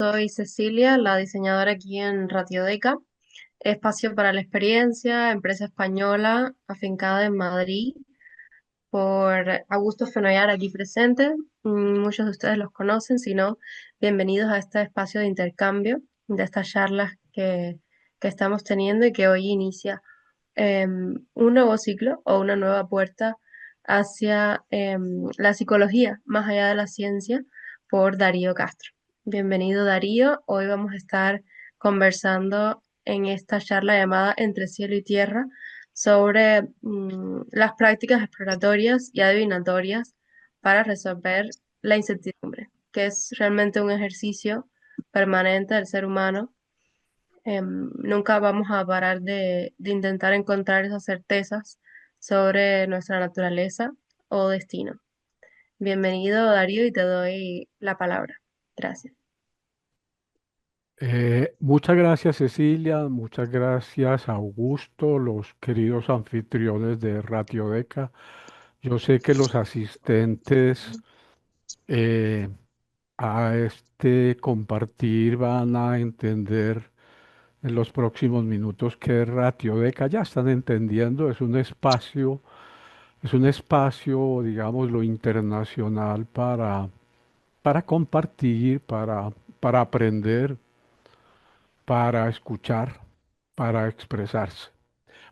Soy Cecilia, la diseñadora aquí en Ratiodeca, espacio para la experiencia, empresa española afincada en Madrid por Augusto Fenollar aquí presente. Muchos de ustedes los conocen, si no, bienvenidos a este espacio de intercambio, de estas charlas que estamos teniendo y que hoy inicia un nuevo ciclo o una nueva puerta hacia la psicología más allá de la ciencia por Darío Castro. Bienvenido Darío, hoy vamos a estar conversando en esta charla llamada Entre cielo y tierra sobre las prácticas exploratorias y adivinatorias para resolver la incertidumbre, que es realmente un ejercicio permanente del ser humano. Nunca vamos a parar de intentar encontrar esas certezas sobre nuestra naturaleza o destino. Bienvenido, Darío, y te doy la palabra. Gracias. Muchas gracias Cecilia, muchas gracias Augusto, los queridos anfitriones de Ratiodeca. Yo sé que los asistentes eh, a este compartir van a entender en los próximos minutos que Ratiodeca ya están entendiendo, es un espacio, digámoslo, internacional para compartir, para aprender, para escuchar, para expresarse.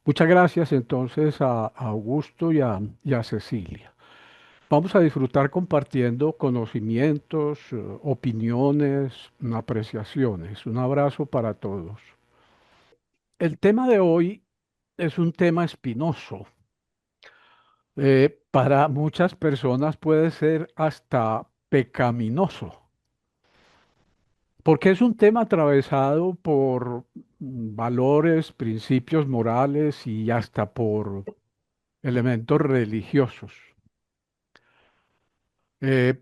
Muchas gracias entonces a Augusto y a Cecilia. Vamos a disfrutar compartiendo conocimientos, opiniones, apreciaciones. Un abrazo para todos. El tema de hoy es un tema espinoso. Para muchas personas puede ser hasta pecaminoso, porque es un tema atravesado por valores, principios morales y hasta por elementos religiosos. Eh,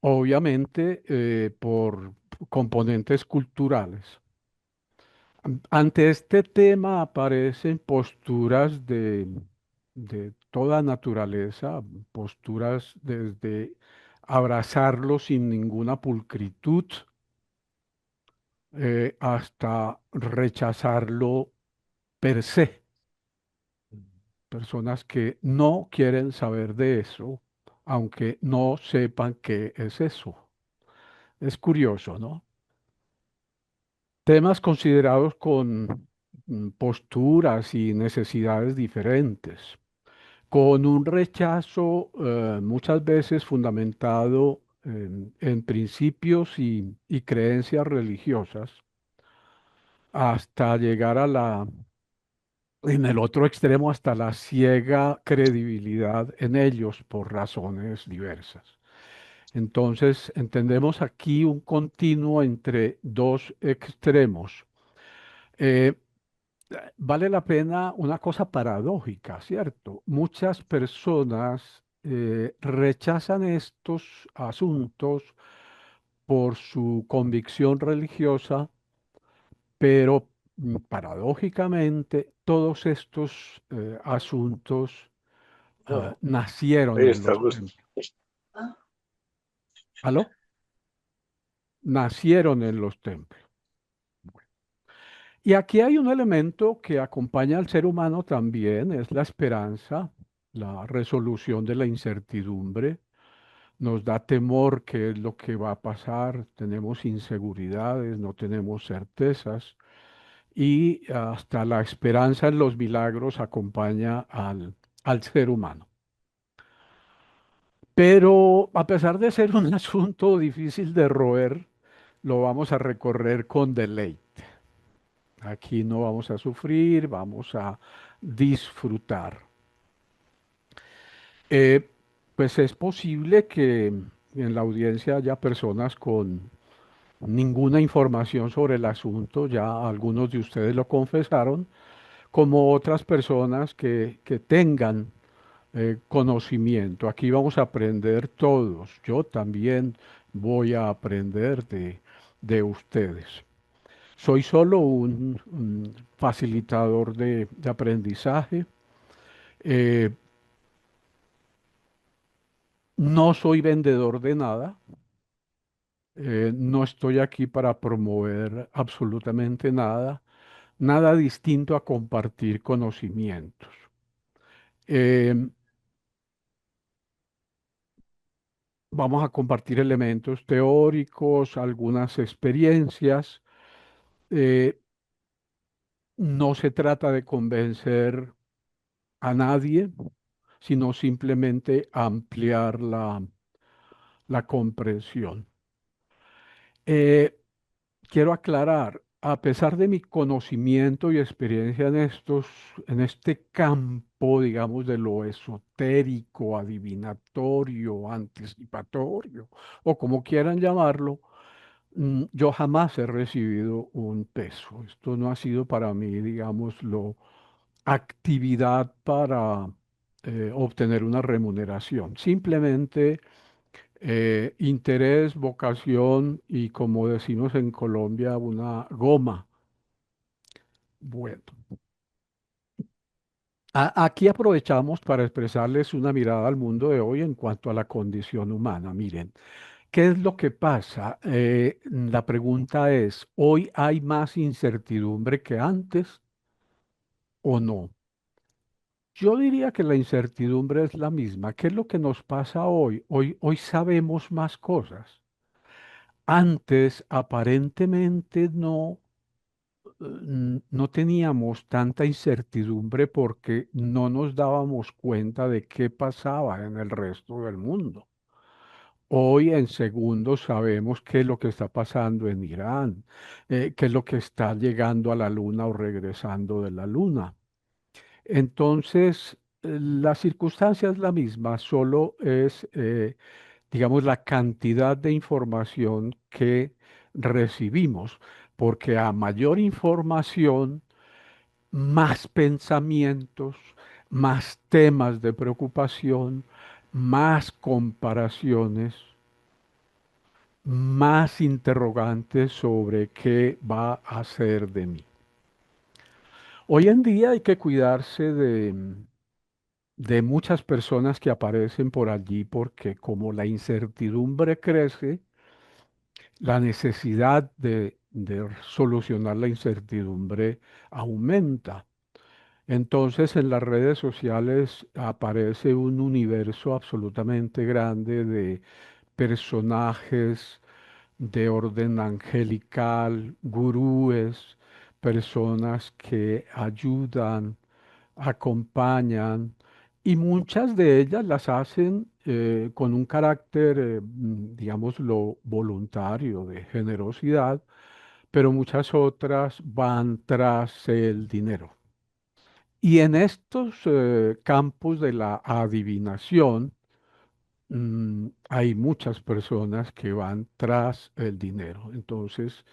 Obviamente por componentes culturales. Ante este tema aparecen posturas de toda naturaleza, posturas desde abrazarlo sin ninguna pulcritud hasta rechazarlo per se. Personas que no quieren saber de eso, aunque no sepan qué es eso. Es curioso, ¿no? Temas considerados con posturas y necesidades diferentes, con un rechazo muchas veces fundamentado en principios y creencias religiosas, hasta llegar a en el otro extremo, hasta la ciega credibilidad en ellos por razones diversas. Entonces, entendemos aquí un continuo entre dos extremos. Eh, Vale la pena una cosa paradójica, ¿cierto? Muchas personas rechazan estos asuntos por su convicción religiosa, pero paradójicamente todos estos asuntos No, nacieron ahí en está, los Gus. templos. ¿Aló? Nacieron en los templos. Y aquí hay un elemento que acompaña al ser humano también, es la esperanza, la resolución de la incertidumbre. Nos da temor qué es lo que va a pasar, tenemos inseguridades, no tenemos certezas y hasta la esperanza en los milagros acompaña al ser humano. Pero a pesar de ser un asunto difícil de roer, lo vamos a recorrer con deleite. Aquí no vamos a sufrir, vamos a disfrutar. Eh, pues es posible que en la audiencia haya personas con ninguna información sobre el asunto, ya algunos de ustedes lo confesaron, como otras personas que tengan conocimiento. Aquí vamos a aprender todos. Yo también voy a aprender de ustedes. Soy solo un facilitador de aprendizaje. Eh, no soy vendedor de nada. No estoy aquí para promover absolutamente nada, nada distinto a compartir conocimientos. Eh, Vamos a compartir elementos teóricos, algunas experiencias. Eh, no se trata de convencer a nadie, sino simplemente ampliar la comprensión. Eh, Quiero aclarar, a pesar de mi conocimiento y experiencia en este campo, digamos, de lo esotérico, adivinatorio, anticipatorio, o como quieran llamarlo, yo jamás he recibido un peso. Esto no ha sido para mí, digámoslo, actividad para obtener una remuneración. Simplemente interés, vocación y, como decimos en Colombia, una goma. Bueno, aquí aprovechamos para expresarles una mirada al mundo de hoy en cuanto a la condición humana. Miren, ¿qué es lo que pasa? La pregunta es, ¿hoy hay más incertidumbre que antes o no? Yo diría que la incertidumbre es la misma. ¿Qué es lo que nos pasa hoy? Hoy sabemos más cosas. Antes aparentemente no teníamos tanta incertidumbre porque no nos dábamos cuenta de qué pasaba en el resto del mundo. Hoy en segundos sabemos qué es lo que está pasando en Irán, qué es lo que está llegando a la luna o regresando de la luna. Entonces, la circunstancia es la misma, solo es, digamos, la cantidad de información que recibimos, porque a mayor información, más pensamientos, más temas de preocupación, más comparaciones, más interrogantes sobre qué va a ser de mí. Hoy en día hay que cuidarse de muchas personas que aparecen por allí porque como la incertidumbre crece, la necesidad de solucionar la incertidumbre aumenta. Entonces en las redes sociales aparece un universo absolutamente grande de personajes de orden angelical, gurúes, personas que ayudan, acompañan, y muchas de ellas las hacen con un carácter, digámoslo, voluntario, de generosidad, pero muchas otras van tras el dinero. Y en estos campos de la adivinación, hay muchas personas que van tras el dinero. Entonces,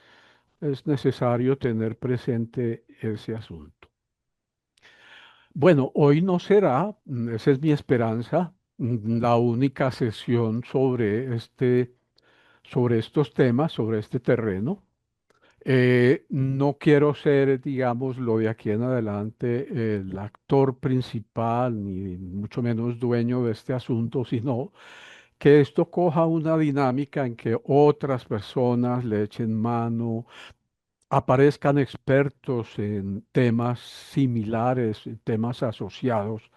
es necesario tener presente ese asunto. Bueno, hoy no será, esa es mi esperanza, la única sesión sobre estos temas, sobre este terreno. No quiero ser, digamos, lo de aquí en adelante, el actor principal, ni mucho menos dueño de este asunto, sino que esto coja una dinámica en que otras personas le echen mano, aparezcan expertos en temas similares, en temas asociados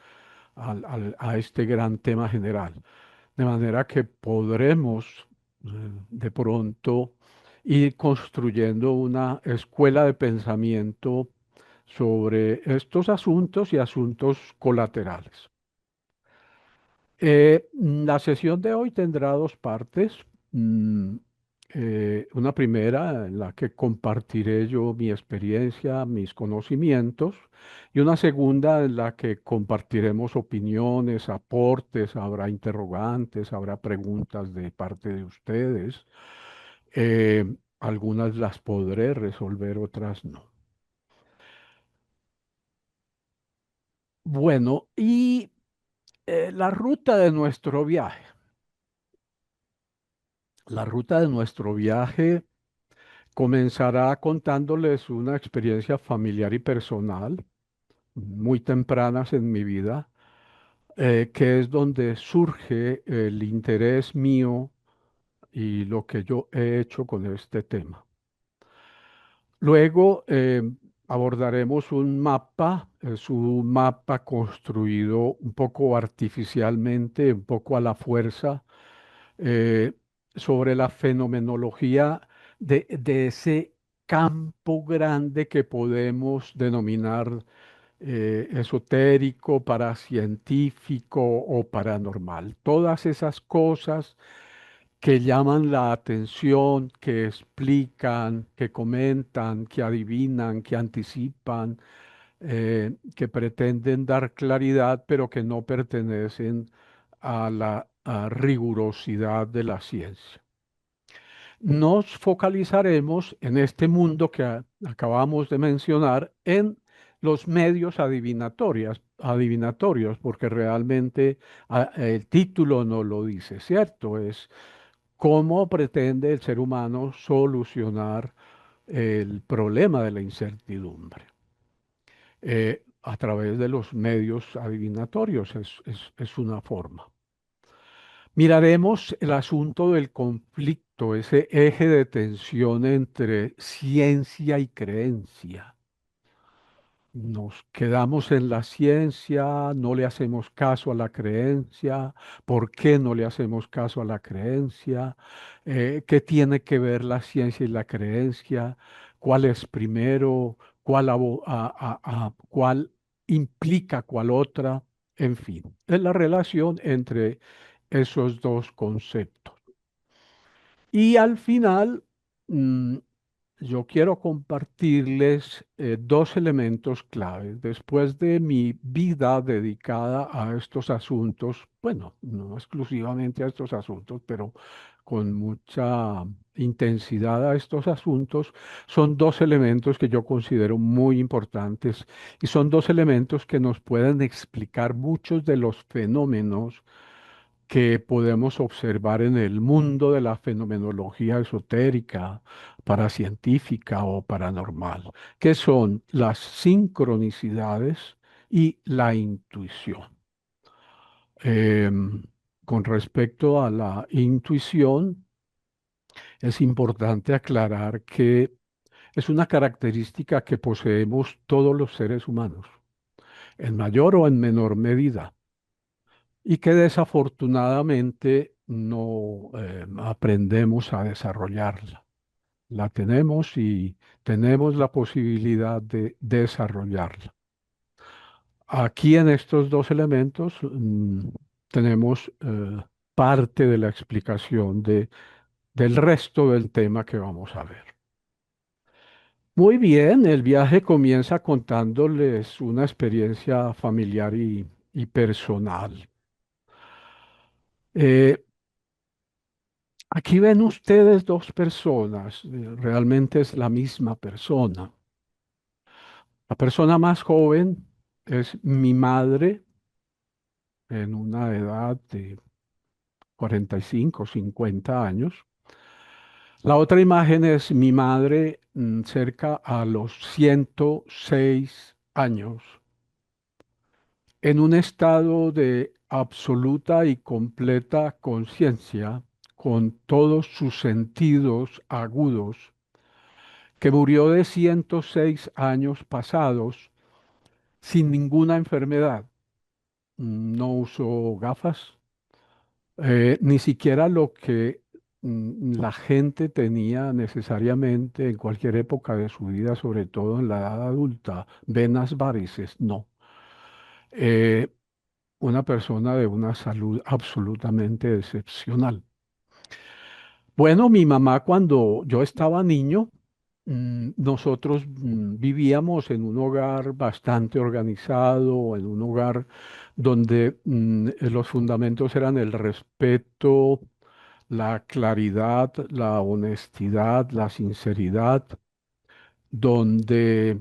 a este gran tema general. De manera que podremos de pronto ir construyendo una escuela de pensamiento sobre estos asuntos y asuntos colaterales. La sesión de hoy tendrá dos partes. Mm, una primera en la que compartiré yo mi experiencia, mis conocimientos, y una segunda en la que compartiremos opiniones, aportes, habrá interrogantes, habrá preguntas de parte de ustedes. Algunas las podré resolver, otras no. Bueno, y la ruta de nuestro viaje. La ruta de nuestro viaje comenzará contándoles una experiencia familiar y personal muy tempranas en mi vida, que es donde surge el interés mío y lo que yo he hecho con este tema. Luego abordaremos un mapa, es un mapa construido un poco artificialmente, un poco a la fuerza, eh, sobre la fenomenología de ese campo grande que podemos denominar esotérico, paracientífico o paranormal. Todas esas cosas que llaman la atención, que explican, que comentan, que adivinan, que anticipan, que pretenden dar claridad, pero que no pertenecen a la rigurosidad de la ciencia. Nos focalizaremos en este mundo que acabamos de mencionar en los medios adivinatorios, porque realmente el título no lo dice, ¿cierto? Es cómo pretende el ser humano solucionar el problema de la incertidumbre a través de los medios adivinatorios, es una forma. Miraremos el asunto del conflicto, ese eje de tensión entre ciencia y creencia. Nos quedamos en la ciencia, no le hacemos caso a la creencia. ¿Por qué no le hacemos caso a la creencia? ¿Qué tiene que ver la ciencia y la creencia? ¿Cuál es primero? ¿Cuál implica cuál otra? En fin, es la relación entre esos dos conceptos. Y al final, mm, yo quiero compartirles dos elementos claves. Después de mi vida dedicada a estos asuntos, bueno, no exclusivamente a estos asuntos, pero con mucha intensidad a estos asuntos, son dos elementos que yo considero muy importantes y son dos elementos que nos pueden explicar muchos de los fenómenos que podemos observar en el mundo de la fenomenología esotérica, paracientífica o paranormal, que son las sincronicidades y la intuición. Em, con respecto a la intuición, es importante aclarar que es una característica que poseemos todos los seres humanos, en mayor o en menor medida, y que desafortunadamente no aprendemos a desarrollarla. La tenemos y tenemos la posibilidad de desarrollarla. Aquí en estos dos elementos tenemos parte de la explicación del resto del tema que vamos a ver. Muy bien, el viaje comienza contándoles una experiencia familiar y personal. Eh, Aquí ven ustedes dos personas, realmente es la misma persona. La persona más joven es mi madre en una edad de 45, 50 años. La otra imagen es mi madre cerca a los 106 años, en un estado de absoluta y completa conciencia, con todos sus sentidos agudos, que murió de 106 años pasados sin ninguna enfermedad. No usó gafas, ni siquiera lo que la gente tenía necesariamente en cualquier época de su vida, sobre todo en la edad adulta, venas varices, no. Eh, una persona de una salud absolutamente excepcional. Bueno, mi mamá cuando yo estaba niño, nosotros vivíamos en un hogar bastante organizado, en un hogar donde los fundamentos eran el respeto, la claridad, la honestidad, la sinceridad, donde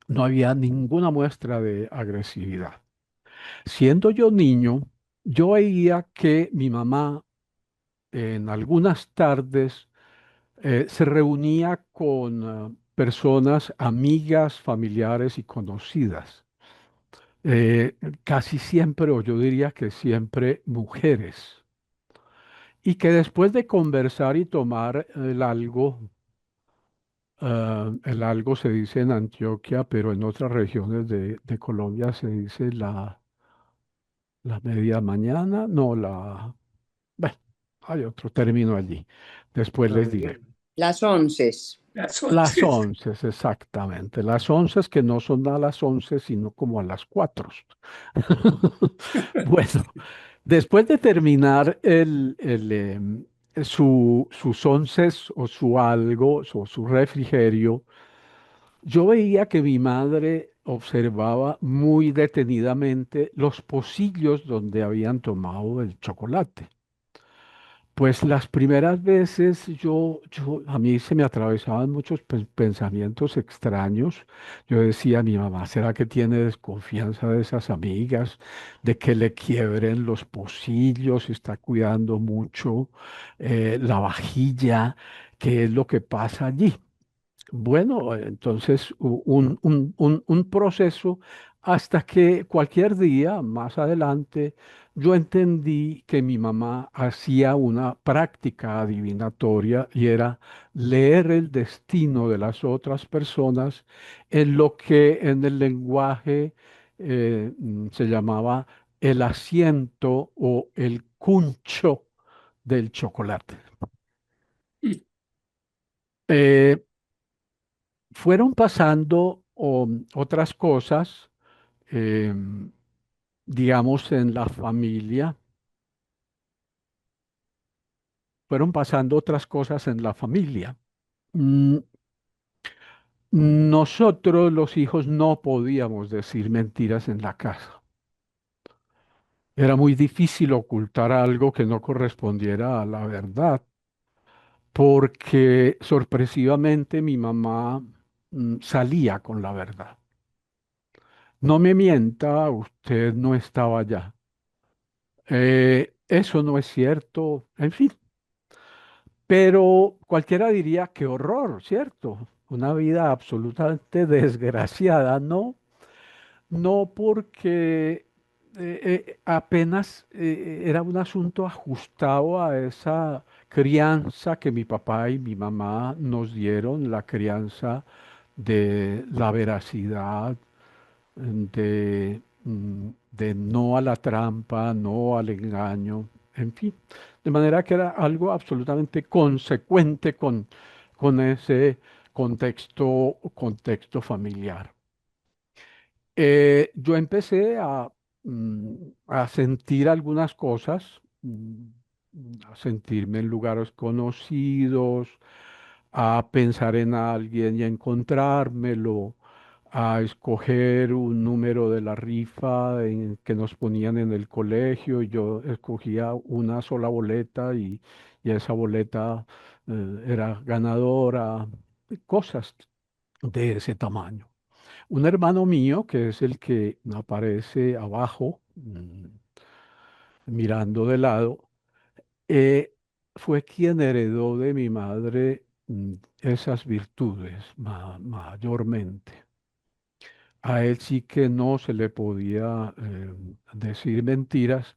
no había ninguna muestra de agresividad. Siendo yo niño, yo veía que mi mamá en algunas tardes se reunía con personas, amigas, familiares y conocidas. Casi siempre, o yo diría que siempre, mujeres. y que después de conversar y tomar el algo se dice en Antioquia, pero en otras regiones de Colombia se dice la media mañana, no, bueno, hay otro término allí. Después les diré. Las 11. Las 11, exactamente. Las 11 que no son a las 11, sino como a las 4. Bueno, después de terminar sus 11 o su algo o su refrigerio, yo veía que mi madre observaba muy detenidamente los pocillos donde habían tomado el chocolate. Pues las primeras veces a mí se me atravesaban muchos pensamientos extraños. Yo decía, mi mamá, ¿será que tiene desconfianza de esas amigas, de que le quiebren los pocillos, está cuidando mucho la vajilla? ¿Qué es lo que pasa allí? Bueno, entonces un proceso hasta que cualquier día más adelante yo entendí que mi mamá hacía una práctica adivinatoria y era leer el destino de las otras personas en lo que en el lenguaje se llamaba el asiento o el cuncho del chocolate. Eh, Fueron pasando otras cosas, em, digamos, en la familia, fueron pasando otras cosas en la familia. Mm, Nosotros, los hijos, no podíamos decir mentiras en la casa. Era muy difícil ocultar algo que no correspondiera a la verdad, porque sorpresivamente mi mamá salía con la verdad. No me mienta, usted no estaba allá. Eso no es cierto, en fin, pero cualquiera diría qué horror, ¿cierto? Una vida absolutamente desgraciada, ¿no? No porque apenas era un asunto ajustado a esa crianza que mi papá y mi mamá nos dieron, la crianza de la veracidad, de no a la trampa, no al engaño, en fin. De manera que era algo absolutamente consecuente con ese contexto familiar. Yo empecé a sentir algunas cosas, a sentirme en lugares conocidos, a pensar en alguien y a encontrármelo, a escoger un número de la rifa que nos ponían en el colegio. Y yo escogía una sola boleta y esa boleta era ganadora, cosas de ese tamaño. Un hermano mío, que es el que aparece abajo, mirando de lado, eh, fue quien heredó de mi madre esas virtudes mayormente. A él sí que no se le podía decir mentiras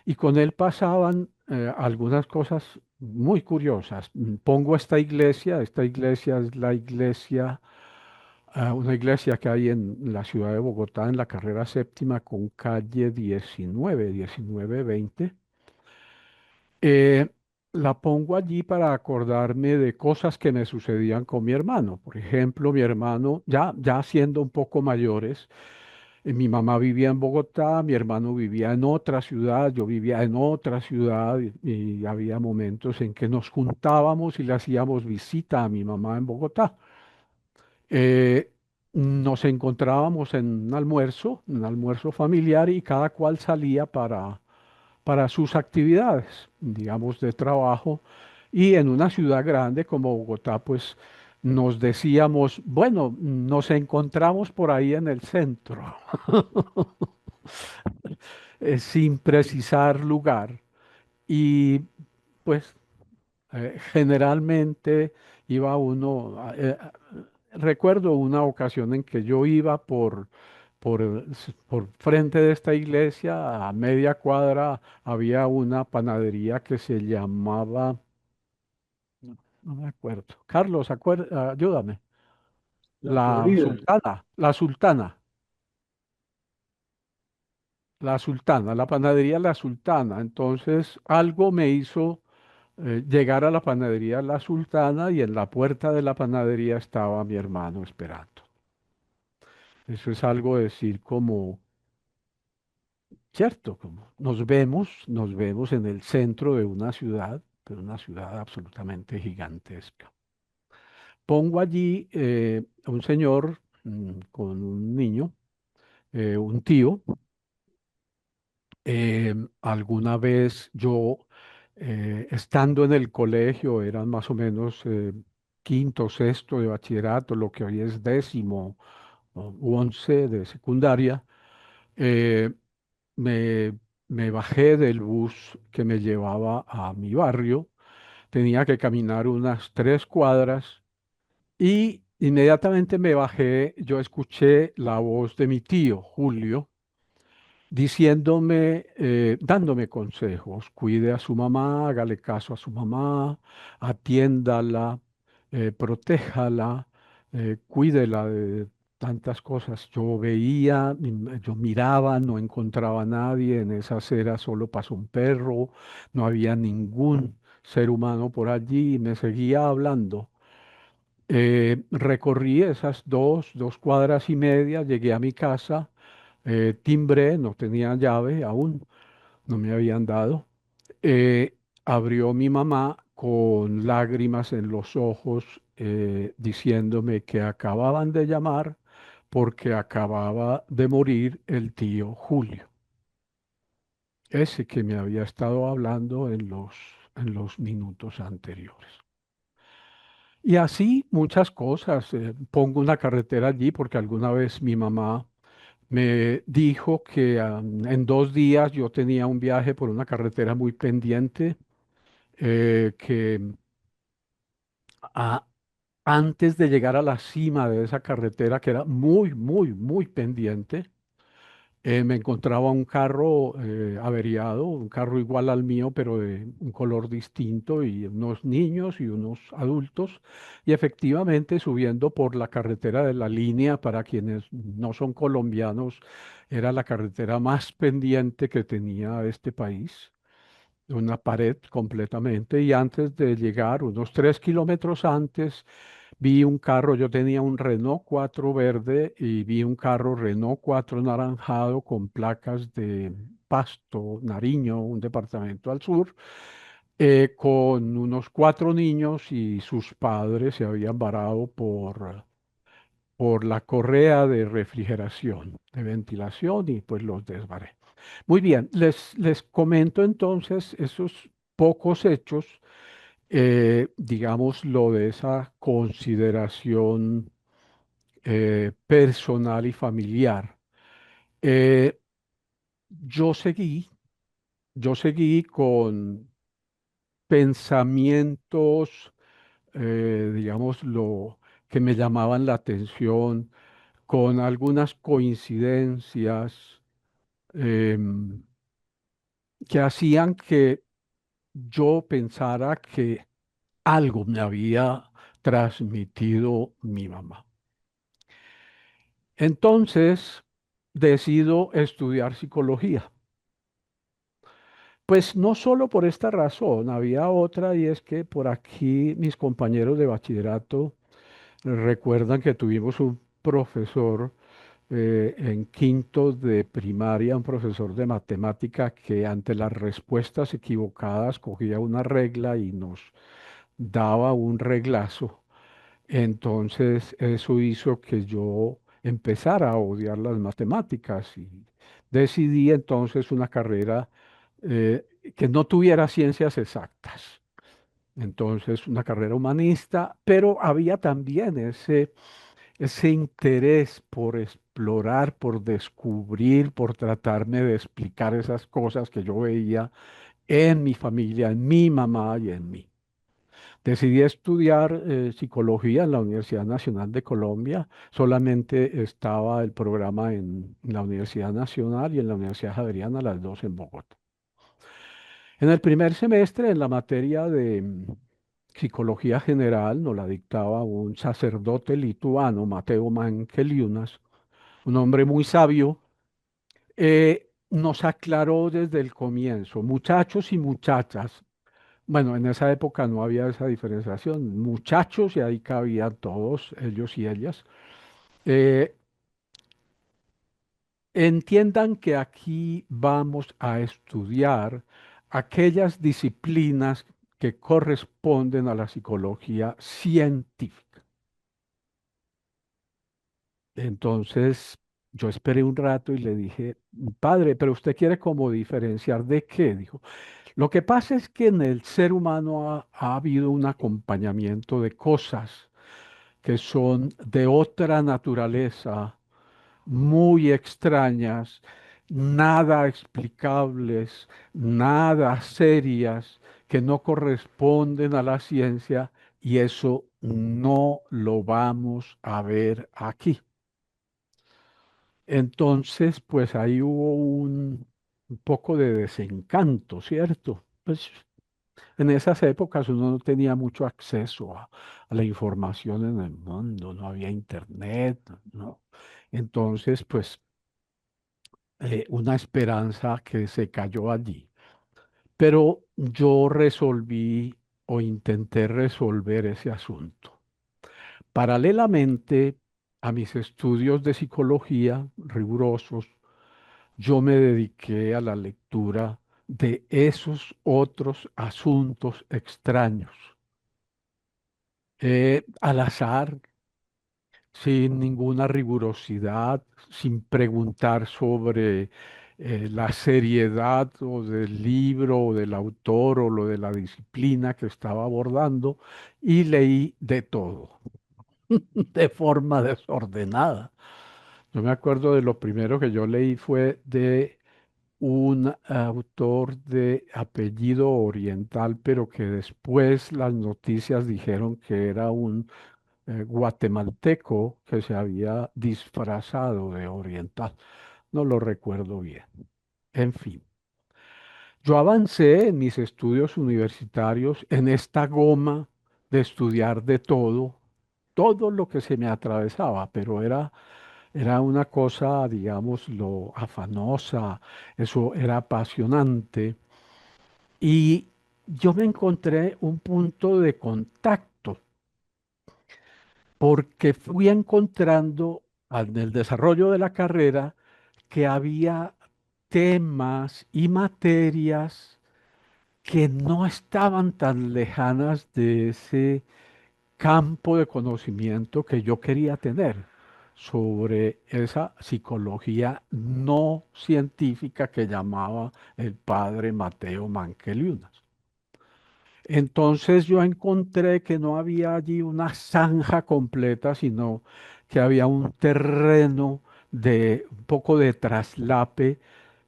y con él pasaban algunas cosas muy curiosas. Pongo esta iglesia es la iglesia, una iglesia que hay en la ciudad de Bogotá, en la carrera séptima con calle 19, 19, 20. Eh, la pongo allí para acordarme de cosas que me sucedían con mi hermano. Por ejemplo, mi hermano, ya siendo un poco mayores, mi mamá vivía en Bogotá, mi hermano vivía en otra ciudad, yo vivía en otra ciudad y había momentos en que nos juntábamos y le hacíamos visita a mi mamá en Bogotá. Eh, Nos encontrábamos en un almuerzo familiar y cada cual salía para sus actividades, digamos, de trabajo. Y en una ciudad grande como Bogotá, pues nos decíamos, bueno, nos encontramos por ahí en el centro, sin precisar lugar. Y pues generalmente iba uno, recuerdo una ocasión en que yo iba por frente de esta iglesia, a media cuadra, había una panadería que se llamaba, no me acuerdo. Carlos, ayúdame. La Florida. La panadería La Sultana. Entonces, algo me hizo llegar a la panadería La Sultana y en la puerta de la panadería estaba mi hermano esperando. Eso es algo decir como, cierto, como nos vemos en el centro de una ciudad, pero una ciudad absolutamente gigantesca. Pongo allí a un señor con un niño, un tío. Alguna vez yo, estando en el colegio, eran más o menos quinto, sexto de bachillerato, lo que hoy es décimo u once de secundaria, eh, me, me bajé del bus que me llevaba a mi barrio. Tenía que caminar unas 3 cuadras y inmediatamente me bajé. Yo escuché la voz de mi tío, Julio, diciéndome, dándome consejos: cuide a su mamá, hágale caso a su mamá, atiéndala, protéjala, cuídela de tantas cosas. Yo veía, yo miraba, no encontraba a nadie, en esa acera solo pasó un perro, no había ningún ser humano por allí, y me seguía hablando. Recorrí esas dos cuadras y media, llegué a mi casa, timbré, no tenía llave aún, no me habían dado. Eh, Abrió mi mamá con lágrimas en los ojos, diciéndome que acababan de llamar porque acababa de morir el tío Julio, ese que me había estado hablando en los minutos anteriores. Y así muchas cosas. Pongo una carretera allí porque alguna vez mi mamá me dijo que en 2 días yo tenía un viaje por una carretera muy pendiente, que a- antes de llegar a la cima de esa carretera, que era muy, muy, muy pendiente, me encontraba un carro averiado, un carro igual al mío, pero de un color distinto, y unos niños y unos adultos. Y efectivamente, subiendo por la carretera de la línea, para quienes no son colombianos, era la carretera más pendiente que tenía este país, una pared completamente. Y antes de llegar, unos 3 kilómetros antes, vi un carro. Yo tenía un Renault 4 verde y vi un carro Renault 4 naranjado con placas de Pasto, Nariño, un departamento al sur, con unos 4 niños, y sus padres se habían varado por la correa de refrigeración, de ventilación, y pues los desbaré. Muy bien, les comento entonces esos pocos hechos, digamos, lo de esa consideración personal y familiar. Eh, yo seguí, yo seguí con pensamientos, digamos, lo que me llamaban la atención, con algunas coincidencias em, que hacían que yo pensara que algo me había transmitido mi mamá. Entonces, decido estudiar psicología. Pues no solo por esta razón, había otra, y es que por aquí mis compañeros de bachillerato recuerdan que tuvimos un profesor en quinto de primaria, un profesor de matemática, que ante las respuestas equivocadas cogía una regla y nos daba un reglazo. Entonces eso hizo que yo empezara a odiar las matemáticas, y decidí entonces una carrera eh, que no tuviera ciencias exactas. Entonces una carrera humanista, pero había también ese interés por explorar, por descubrir, por tratarme de explicar esas cosas que yo veía en mi familia, en mi mamá y en mí. Decidí estudiar psicología en la Universidad Nacional de Colombia. Solamente estaba el programa en la Universidad Nacional y en la Universidad Javeriana, las dos en Bogotá. En el primer semestre, en la materia de psicología general, nos la dictaba un sacerdote lituano, Mateo Mankeliūnas, un hombre muy sabio. Nos aclaró desde el comienzo, muchachos y muchachas. Bueno, en esa época no había esa diferenciación, muchachos y ahí cabían todos, ellos y ellas. Eh, Entiendan que aquí vamos a estudiar aquellas disciplinas que corresponden a la psicología científica. Entonces, yo esperé un rato y le dije, padre, pero usted quiere como diferenciar de qué, dijo. Lo que pasa es que en el ser humano ha habido un acompañamiento de cosas que son de otra naturaleza, muy extrañas, nada explicables, nada serias, que no corresponden a la ciencia y eso no lo vamos a ver aquí. Entonces, pues ahí hubo un poco de desencanto, ¿cierto? Pues en esas épocas uno no tenía mucho acceso a la información en el mundo, no había internet, ¿no? Entonces, pues una esperanza que se cayó allí. Pero yo resolví o intenté resolver ese asunto. Paralelamente a mis estudios de psicología rigurosos, yo me dediqué a la lectura de esos otros asuntos extraños, al azar, sin ninguna rigurosidad, sin preguntar sobre la seriedad o del libro o del autor o lo de la disciplina que estaba abordando, y leí de todo, de forma desordenada. Yo me acuerdo de lo primero que yo leí fue de un autor de apellido oriental, pero que después las noticias dijeron que era un guatemalteco que se había disfrazado de oriental. No lo recuerdo bien. En fin, yo avancé en mis estudios universitarios en esta goma de estudiar de todo, todo lo que se me atravesaba, pero era una cosa, digamos, lo afanosa, eso era apasionante. Y yo me encontré un punto de contacto porque fui encontrando en el desarrollo de la carrera que había temas y materias que no estaban tan lejanas de ese campo de conocimiento que yo quería tener sobre esa psicología no científica que llamaba el padre Mateo Manqueliunas. Entonces yo encontré que no había allí una zanja completa, sino que había un terreno de un poco de traslape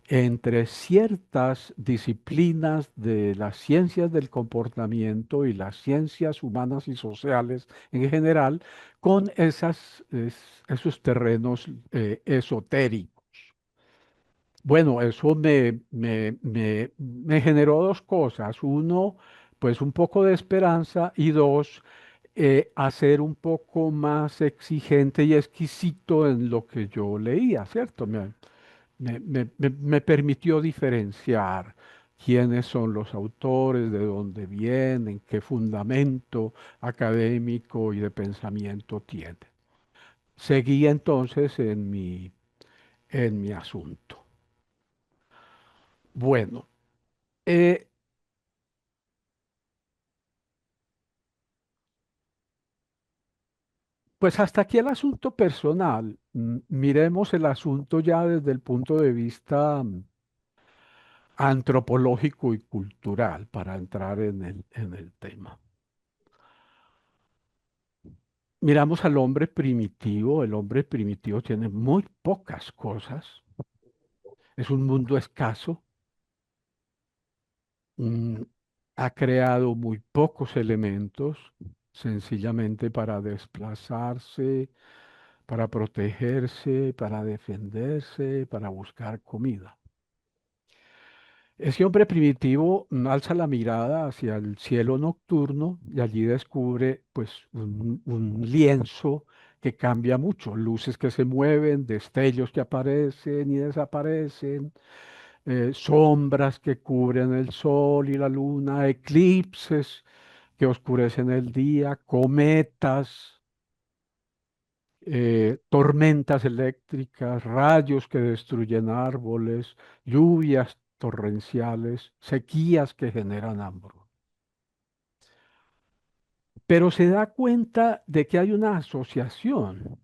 entre ciertas disciplinas de las ciencias del comportamiento y las ciencias humanas y sociales en general, con esos terrenos esotéricos. Bueno, eso me generó dos cosas. Uno, pues un poco de esperanza y dos, hacer un poco más exigente y exquisito en lo que yo leía, ¿cierto? Me permitió diferenciar quiénes son los autores, de dónde vienen, qué fundamento académico y de pensamiento tienen. Seguí entonces en mi asunto. Bueno. Eh, pues hasta aquí el asunto personal. Miremos el asunto ya desde el punto de vista antropológico y cultural para entrar en el tema. Miramos al hombre primitivo. El hombre primitivo tiene muy pocas cosas. Es un mundo escaso. ha creado muy pocos elementos, sencillamente para desplazarse, para protegerse, para defenderse, para buscar comida. Ese hombre primitivo alza la mirada hacia el cielo nocturno y allí descubre pues un lienzo que cambia mucho, luces que se mueven, destellos que aparecen y desaparecen, sombras que cubren el sol y la luna, eclipses que oscurecen el día, cometas, tormentas eléctricas, rayos que destruyen árboles, lluvias torrenciales, sequías que generan hambre. Pero se da cuenta de que hay una asociación,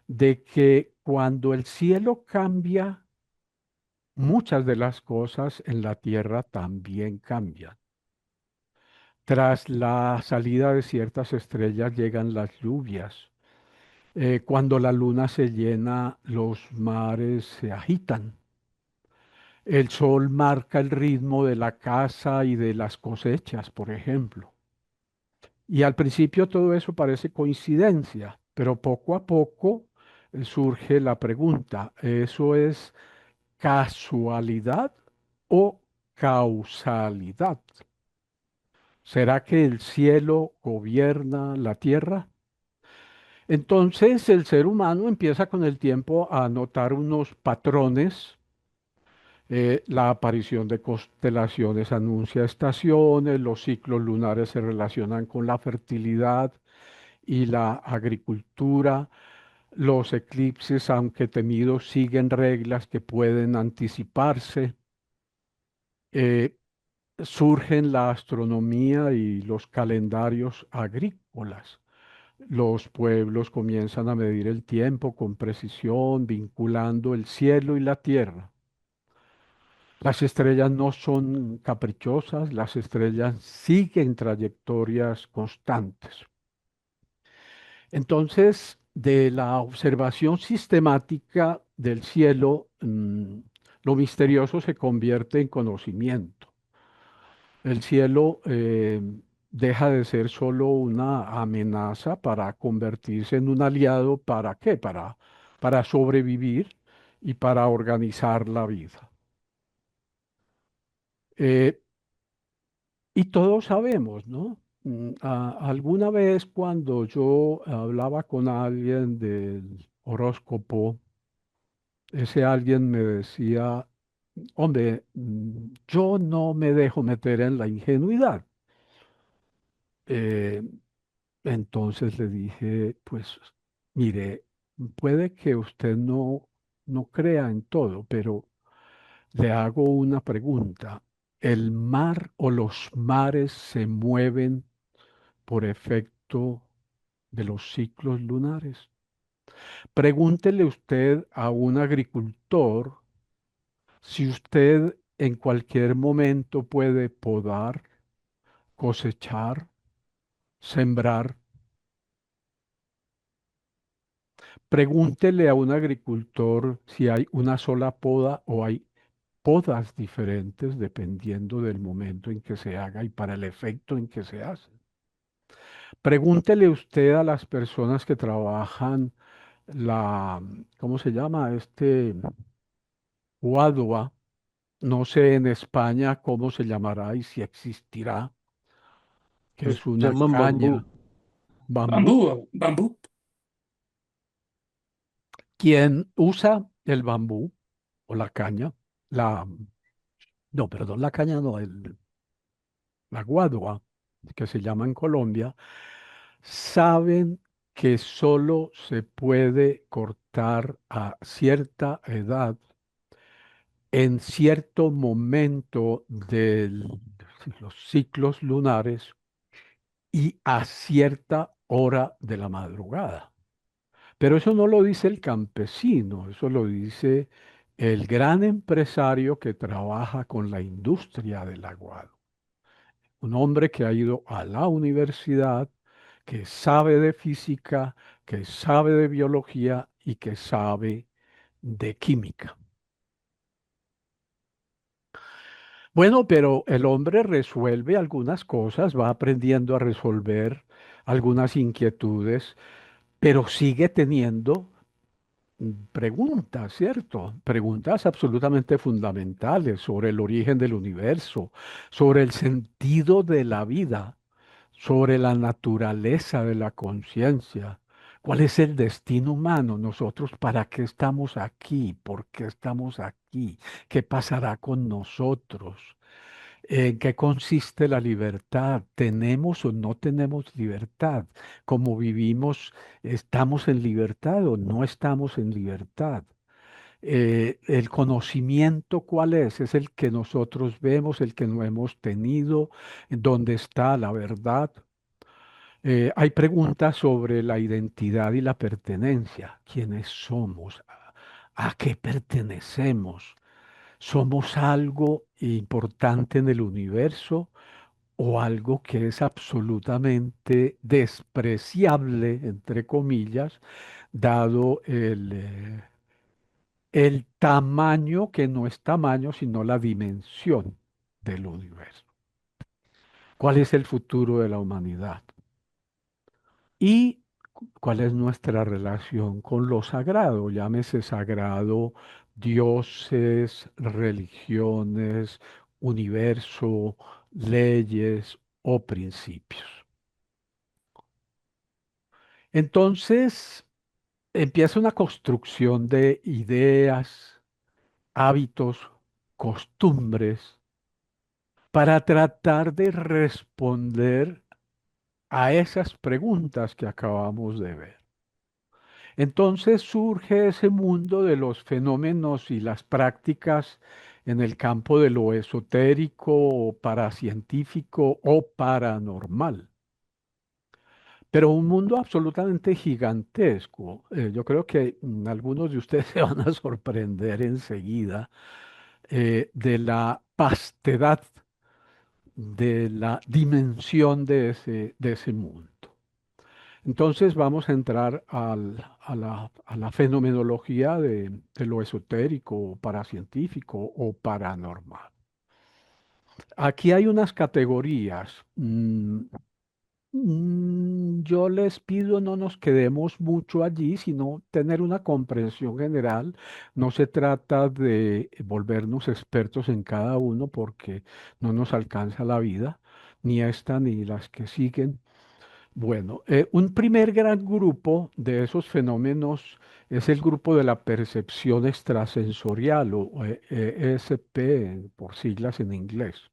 de que cuando el cielo cambia, muchas de las cosas en la tierra también cambian. Tras la salida de ciertas estrellas llegan las lluvias. Cuando la luna se llena, los mares se agitan. El sol marca el ritmo de la caza y de las cosechas, por ejemplo. Y al principio todo eso parece coincidencia, pero poco a poco surge la pregunta, ¿eso es casualidad o causalidad? ¿Será que el cielo gobierna la tierra? Entonces el ser humano empieza con el tiempo a notar unos patrones. La aparición de constelaciones anuncia estaciones, los ciclos lunares se relacionan con la fertilidad y la agricultura, los eclipses, aunque temidos, siguen reglas que pueden anticiparse. Eh, Surgen la astronomía y los calendarios agrícolas. Los pueblos comienzan a medir el tiempo con precisión, vinculando el cielo y la tierra. Las estrellas no son caprichosas, las estrellas siguen trayectorias constantes. Entonces, de la observación sistemática del cielo, lo misterioso se convierte en conocimiento. El cielo deja de ser solo una amenaza para convertirse en un aliado. ¿Para qué? Para sobrevivir y para organizar la vida. Eh, Y todos sabemos, ¿no? Alguna vez cuando yo hablaba con alguien del horóscopo, ese alguien me decía, hombre, yo no me dejo meter en la ingenuidad. Eh, entonces le dije, pues, mire, puede que usted no crea en todo, pero le hago una pregunta. ¿El mar o los mares se mueven por efecto de los ciclos lunares? Pregúntele usted a un agricultor si usted en cualquier momento puede podar, cosechar, sembrar. Pregúntele a un agricultor si hay una sola poda o hay podas diferentes dependiendo del momento en que se haga y para el efecto en que se hace. Pregúntele usted a las personas que trabajan la, ¿cómo se llama? Guadua, no sé en España cómo se llamará y si existirá, que Pues es una llaman caña, bambú. bambú. Bambú, bambú. Quien usa el bambú o la caña, la, no, perdón, la caña no, la guadua, que se llama en Colombia, saben que solo se puede cortar a cierta edad en cierto momento de los ciclos lunares y a cierta hora de la madrugada. Pero eso no lo dice el campesino, eso lo dice el gran empresario que trabaja con la industria del aguado. Un hombre que ha ido a la universidad, que sabe de física, que sabe de biología y que sabe de química. Bueno, pero el hombre resuelve algunas cosas, va aprendiendo a resolver algunas inquietudes, pero sigue teniendo preguntas, ¿cierto? Preguntas absolutamente fundamentales sobre el origen del universo, sobre el sentido de la vida, sobre la naturaleza de la conciencia. ¿Cuál es el destino humano? Nosotros, ¿para qué estamos aquí? ¿Por qué estamos aquí? ¿Qué pasará con nosotros? ¿En qué consiste la libertad? ¿Tenemos o no tenemos libertad? ¿Cómo vivimos, estamos en libertad o no estamos en libertad? El conocimiento, ¿cuál es? Es el que nosotros vemos, el que no hemos tenido, dónde está la verdad. Hay preguntas sobre la identidad y la pertenencia. ¿Quiénes somos? ¿A qué pertenecemos? ¿Somos algo importante en el universo o algo que es absolutamente despreciable, entre comillas, dado el tamaño, que no es tamaño, sino la dimensión del universo? ¿Cuál es el futuro de la humanidad? ¿Y cuál es nuestra relación con lo sagrado? Llámese sagrado, dioses, religiones, universo, leyes o principios. Entonces empieza una construcción de ideas, hábitos, costumbres para tratar de responder a esas preguntas que acabamos de ver. Entonces surge ese mundo de los fenómenos y las prácticas en el campo de lo esotérico o paracientífico o paranormal. Pero un mundo absolutamente gigantesco. Yo creo que algunos de ustedes se van a sorprender enseguida de la vastedad, de la dimensión de ese mundo. Entonces vamos a entrar a la fenomenología de lo esotérico, o paracientífico o paranormal. Aquí hay unas categorías. Yo les pido no nos quedemos mucho allí, sino tener una comprensión general. No se trata de volvernos expertos en cada uno porque no nos alcanza la vida, ni esta ni las que siguen. Bueno, un primer gran grupo de esos fenómenos es el grupo de la percepción extrasensorial o ESP por siglas en inglés.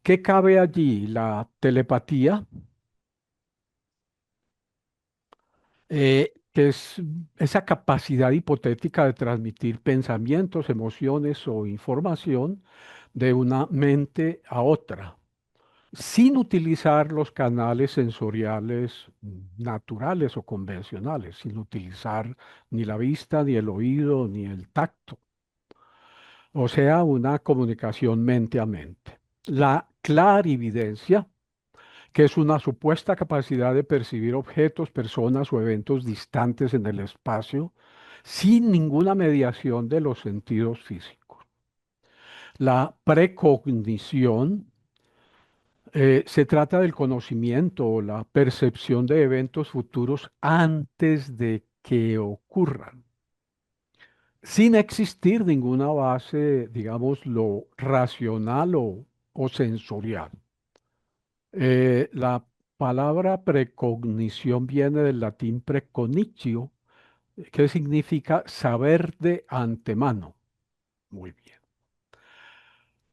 ¿Qué cabe allí? La telepatía, que es esa capacidad hipotética de transmitir pensamientos, emociones o información de una mente a otra, sin utilizar los canales sensoriales naturales o convencionales, sin utilizar ni la vista, ni el oído, ni el tacto. O sea, una comunicación mente a mente. La clarividencia, que es una supuesta capacidad de percibir objetos, personas o eventos distantes en el espacio, sin ninguna mediación de los sentidos físicos. La precognición, se trata del conocimiento o la percepción de eventos futuros antes de que ocurran, sin existir ninguna base, digamos, lo racional o sensorial. La palabra precognición viene del latín preconitio, que significa saber de antemano. Muy bien.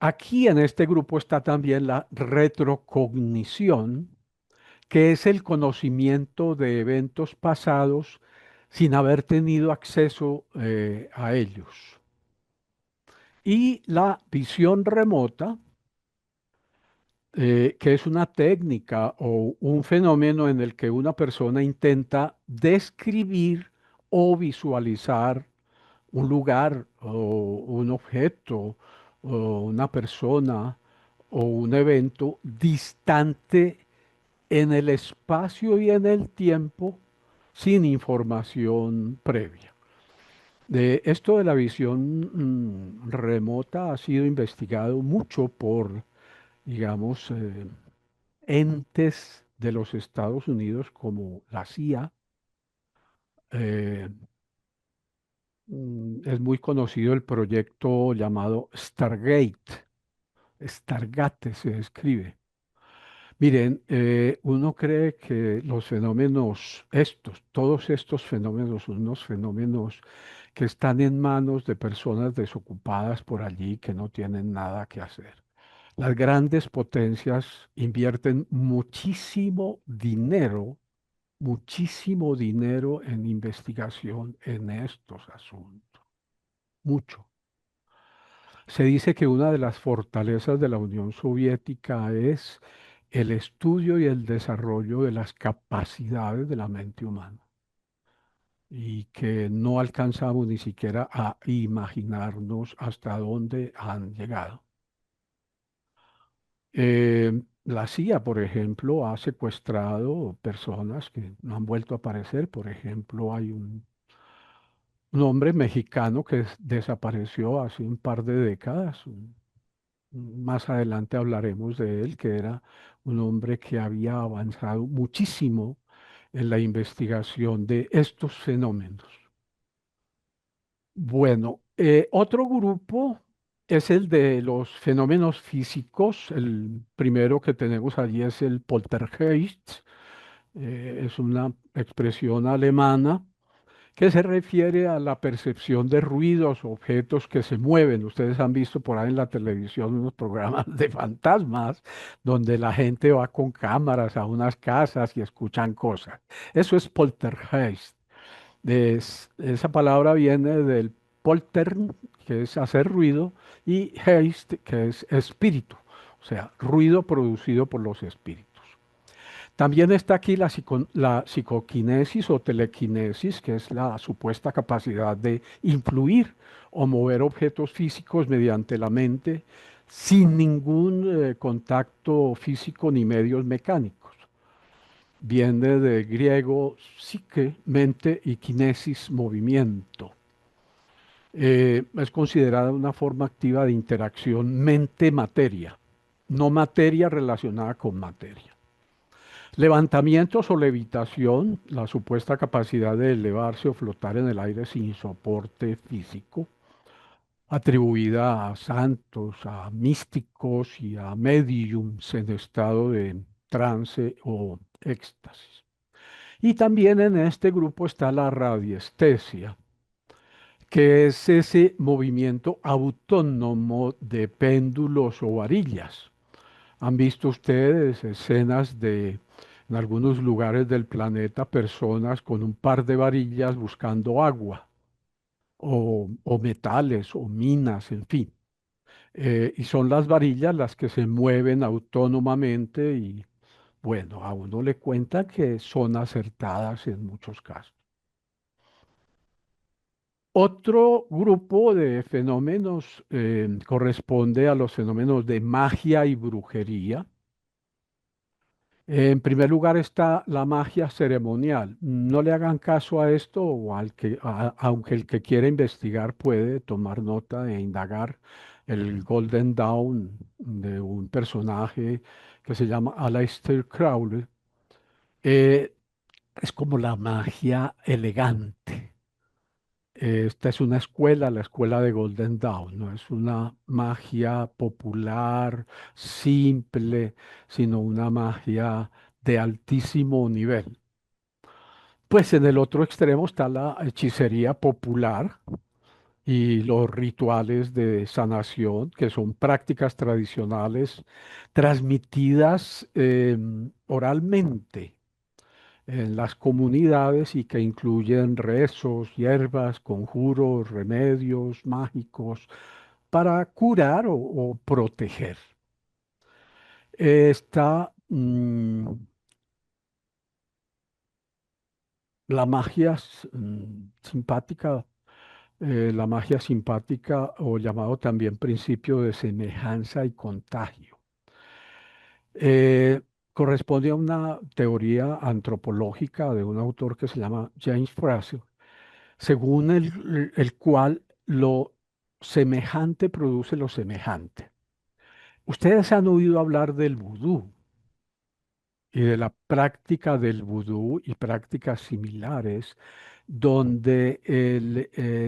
Aquí en este grupo está también la retrocognición, que es el conocimiento de eventos pasados sin haber tenido acceso a ellos. Y la visión remota, que es una técnica o un fenómeno en el que una persona intenta describir o visualizar un lugar o un objeto o una persona o un evento distante en el espacio y en el tiempo sin información previa. Esto de la visión remota ha sido investigado mucho por, digamos, entes de los Estados Unidos como la CIA. eh, es muy conocido el proyecto llamado Stargate. Stargate se escribe. Miren, uno cree que los fenómenos, todos estos fenómenos son unos fenómenos que están en manos de personas desocupadas por allí que no tienen nada que hacer. Las grandes potencias invierten muchísimo dinero en investigación en estos asuntos. Mucho. Se dice que una de las fortalezas de la Unión Soviética es el estudio y el desarrollo de las capacidades de la mente humana y que no alcanzamos ni siquiera a imaginarnos hasta dónde han llegado. La CIA, por ejemplo, ha secuestrado personas que no han vuelto a aparecer. Por ejemplo, hay un hombre mexicano que desapareció hace un par de décadas. Más adelante hablaremos de él, que era un hombre que había avanzado muchísimo en la investigación de estos fenómenos. Bueno, otro grupo es el de los fenómenos físicos. El primero que tenemos allí es el poltergeist. Es una expresión alemana que se refiere a la percepción de ruidos, objetos que se mueven. Ustedes han visto por ahí en la televisión unos programas de fantasmas donde la gente va con cámaras a unas casas y escuchan cosas. Eso es poltergeist. Esa palabra viene del poltern, que es hacer ruido, y geist, que es espíritu, o sea, ruido producido por los espíritus. También está aquí la psicoquinesis o telequinesis, que es la supuesta capacidad de influir o mover objetos físicos mediante la mente sin ningún contacto físico ni medios mecánicos. Viene de griego psique, mente, y kinesis, movimiento. Es considerada una forma activa de interacción mente-materia, no materia relacionada con materia. Levantamientos o levitación, la supuesta capacidad de elevarse o flotar en el aire sin soporte físico, atribuida a santos, a místicos y a mediums en estado de trance o éxtasis. Y también en este grupo está la radiestesia, que es ese movimiento autónomo de péndulos o varillas. ¿Han visto ustedes escenas en algunos lugares del planeta, personas con un par de varillas buscando agua o metales o minas, en fin? Y son las varillas las que se mueven autónomamente y, bueno, a uno le cuenta que son acertadas en muchos casos. Otro grupo de fenómenos corresponde a los fenómenos de magia y brujería. En primer lugar está la magia ceremonial. No le hagan caso a esto, o aunque el que quiera investigar puede tomar nota e indagar el Golden Dawn de un personaje que se llama Aleister Crowley. Eh, es como la magia elegante. Esta es una escuela, la escuela de Golden Dawn, no es una magia popular, simple, sino una magia de altísimo nivel. Pues en el otro extremo está la hechicería popular y los rituales de sanación, que son prácticas tradicionales transmitidas oralmente en las comunidades y que incluyen rezos, hierbas, conjuros, remedios mágicos para curar o proteger. Está la magia simpática, la magia simpática o llamado también principio de semejanza y contagio. Eh, corresponde a una teoría antropológica de un autor que se llama James Fraser. según el cual lo semejante produce lo semejante. Ustedes han oído hablar del vudú y de la práctica del vudú y prácticas similares, donde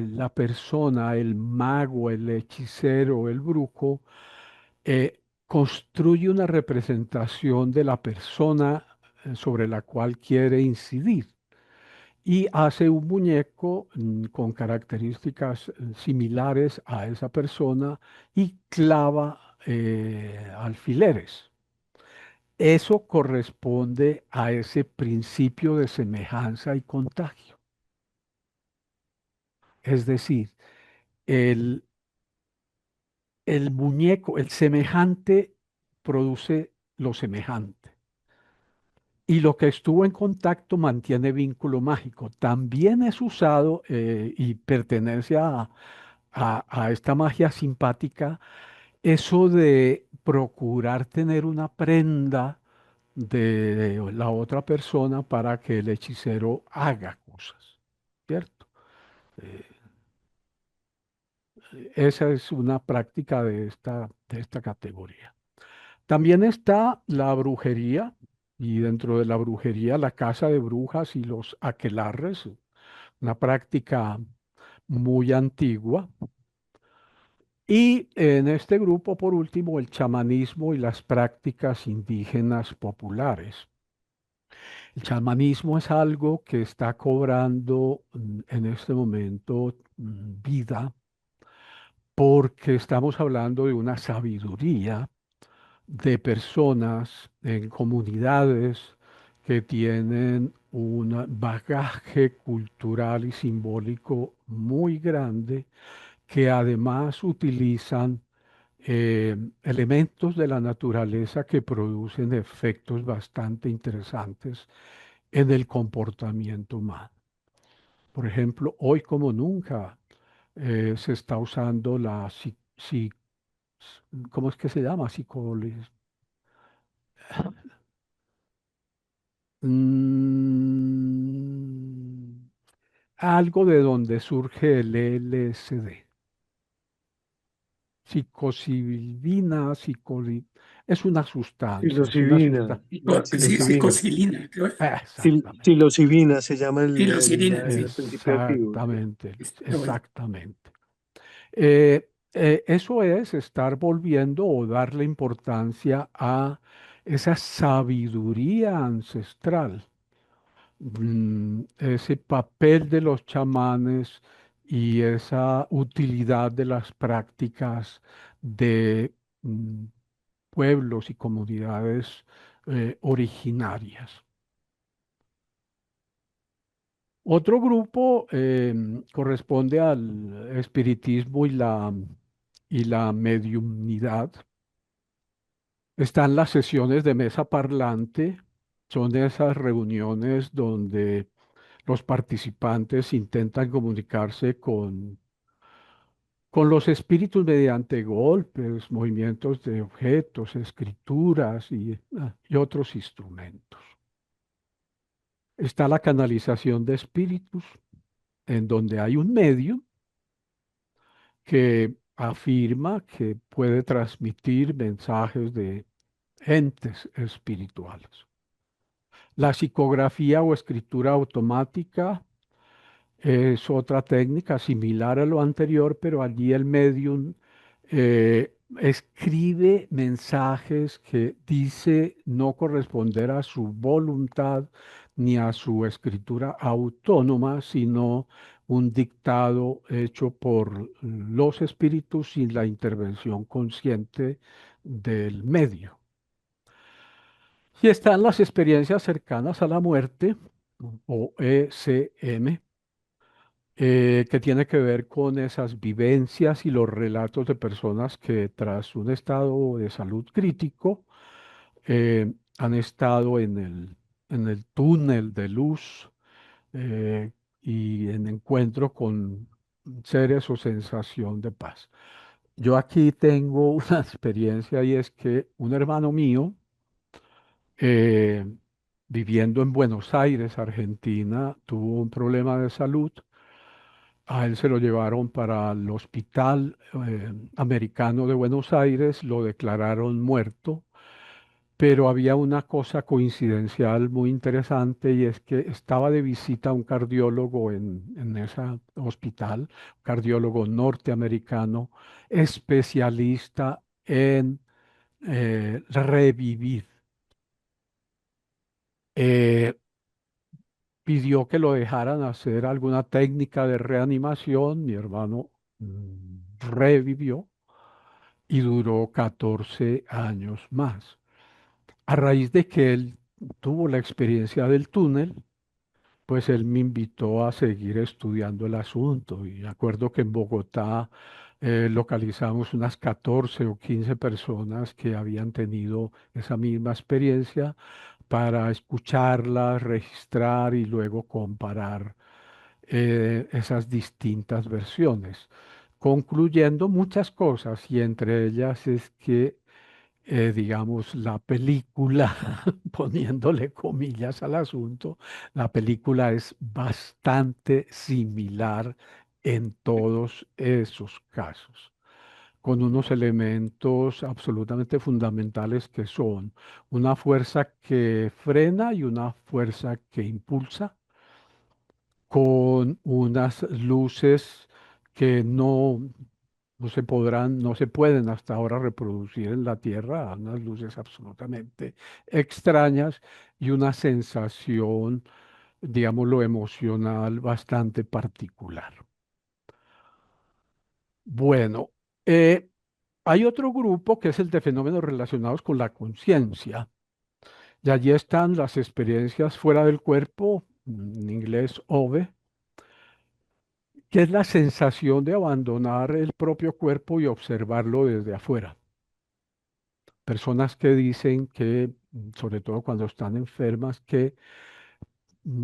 la persona, el mago, el hechicero, el brujo, construye una representación de la persona sobre la cual quiere incidir y hace un muñeco con características similares a esa persona y clava alfileres. Eso corresponde a ese principio de semejanza y contagio. Es decir, el, el muñeco, el semejante produce lo semejante. Y lo que estuvo en contacto mantiene vínculo mágico. También es usado y pertenece a esta magia simpática, eso de procurar tener una prenda de la otra persona para que el hechicero haga cosas, ¿cierto? Eh, Esa es una práctica de esta categoría. También está la brujería, y dentro de la brujería la caza de brujas y los aquelarres, una práctica muy antigua. Y en este grupo, por último, el chamanismo y las prácticas indígenas populares. El chamanismo es algo que está cobrando en este momento vida porque estamos hablando de una sabiduría de personas en comunidades que tienen un bagaje cultural y simbólico muy grande, que además utilizan elementos de la naturaleza que producen efectos bastante interesantes en el comportamiento humano. Por ejemplo, hoy como nunca se está usando ¿cómo es que se llama? Mm, algo de donde surge el LSD. Psicosilina, es una Psilocibina, sustancia. Sí, psilocibina. psilocibina, creo. Exactamente, Psilocibina se llama Psilocibina, sí. el principio activo. Sí. exactamente, Está bueno. exactamente. Eso es estar volviendo o darle importancia a esa sabiduría ancestral, ese papel de los chamanes y esa utilidad de las prácticas de mm, pueblos y comunidades originarias. Otro grupo corresponde al espiritismo y la mediumnidad. Están las sesiones de mesa parlante, son esas reuniones donde los participantes intentan comunicarse con los espíritus mediante golpes, movimientos de objetos, escrituras y otros instrumentos. Está la canalización de espíritus, en donde hay un medio que afirma que puede transmitir mensajes de entes espirituales. La psicografía o escritura automática es otra técnica similar a lo anterior, pero allí el medium escribe mensajes que dice no corresponder a su voluntad ni a su escritura autónoma, sino un dictado hecho por los espíritus sin la intervención consciente del medio. Y están las experiencias cercanas a la muerte, o ECM, que tiene que ver con esas vivencias y los relatos de personas que tras un estado de salud crítico han estado en el túnel de luz eh, y en encuentro con seres o sensación de paz. Yo aquí tengo una experiencia y es que un hermano mío, eh, viviendo en Buenos Aires, Argentina, tuvo un problema de salud A él se lo llevaron para el Hospital Americano de Buenos Aires, lo declararon muerto, pero había una cosa coincidencial muy interesante y es que estaba de visita un cardiólogo en ese hospital, cardiólogo norteamericano, especialista en revivir. Eh, Pidió que lo dejaran hacer alguna técnica de reanimación. Mi hermano revivió y duró 14 años más. A raíz de que él tuvo la experiencia del túnel, pues él me invitó a seguir estudiando el asunto. Y me acuerdo que en Bogotá localizamos unas 14 o 15 personas que habían tenido esa misma experiencia para escucharlas, registrar y luego comparar esas distintas versiones, concluyendo muchas cosas y entre ellas es que, digamos, la película, poniéndole comillas al asunto, la película es bastante similar en todos esos casos, con unos elementos absolutamente fundamentales que son una fuerza que frena y una fuerza que impulsa, con unas luces que no se pueden hasta ahora reproducir en la Tierra, unas luces absolutamente extrañas y una sensación, digámoslo, emocional bastante particular. Bueno, eh, hay otro grupo que es el de fenómenos relacionados con la conciencia, y allí están las experiencias fuera del cuerpo, en inglés OVE, que es la sensación de abandonar el propio cuerpo y observarlo desde afuera. Personas que dicen que, sobre todo cuando están enfermas, que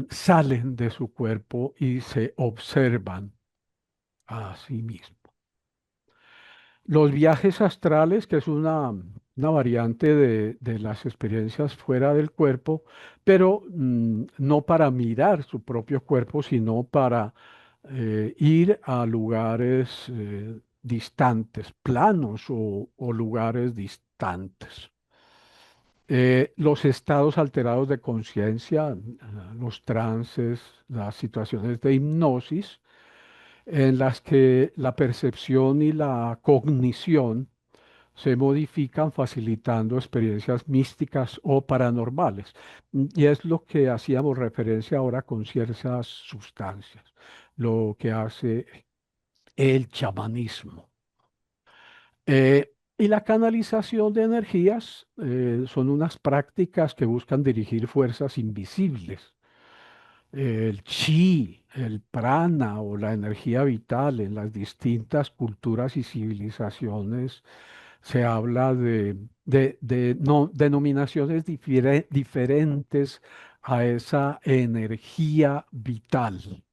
salen de su cuerpo y se observan a sí mismos. Los viajes astrales, que es una variante de las experiencias fuera del cuerpo, pero no para mirar su propio cuerpo, sino para ir a lugares distantes, planos o lugares distantes. Los estados alterados de conciencia, los trances, las situaciones de hipnosis, en las que la percepción y la cognición se modifican facilitando experiencias místicas o paranormales. Y es lo que hacíamos referencia ahora con ciertas sustancias, lo que hace el chamanismo. Y la canalización de energías son unas prácticas que buscan dirigir fuerzas invisibles. El chi, el prana o la energía vital en las distintas culturas y civilizaciones se habla de denominaciones diferentes a esa energía vital.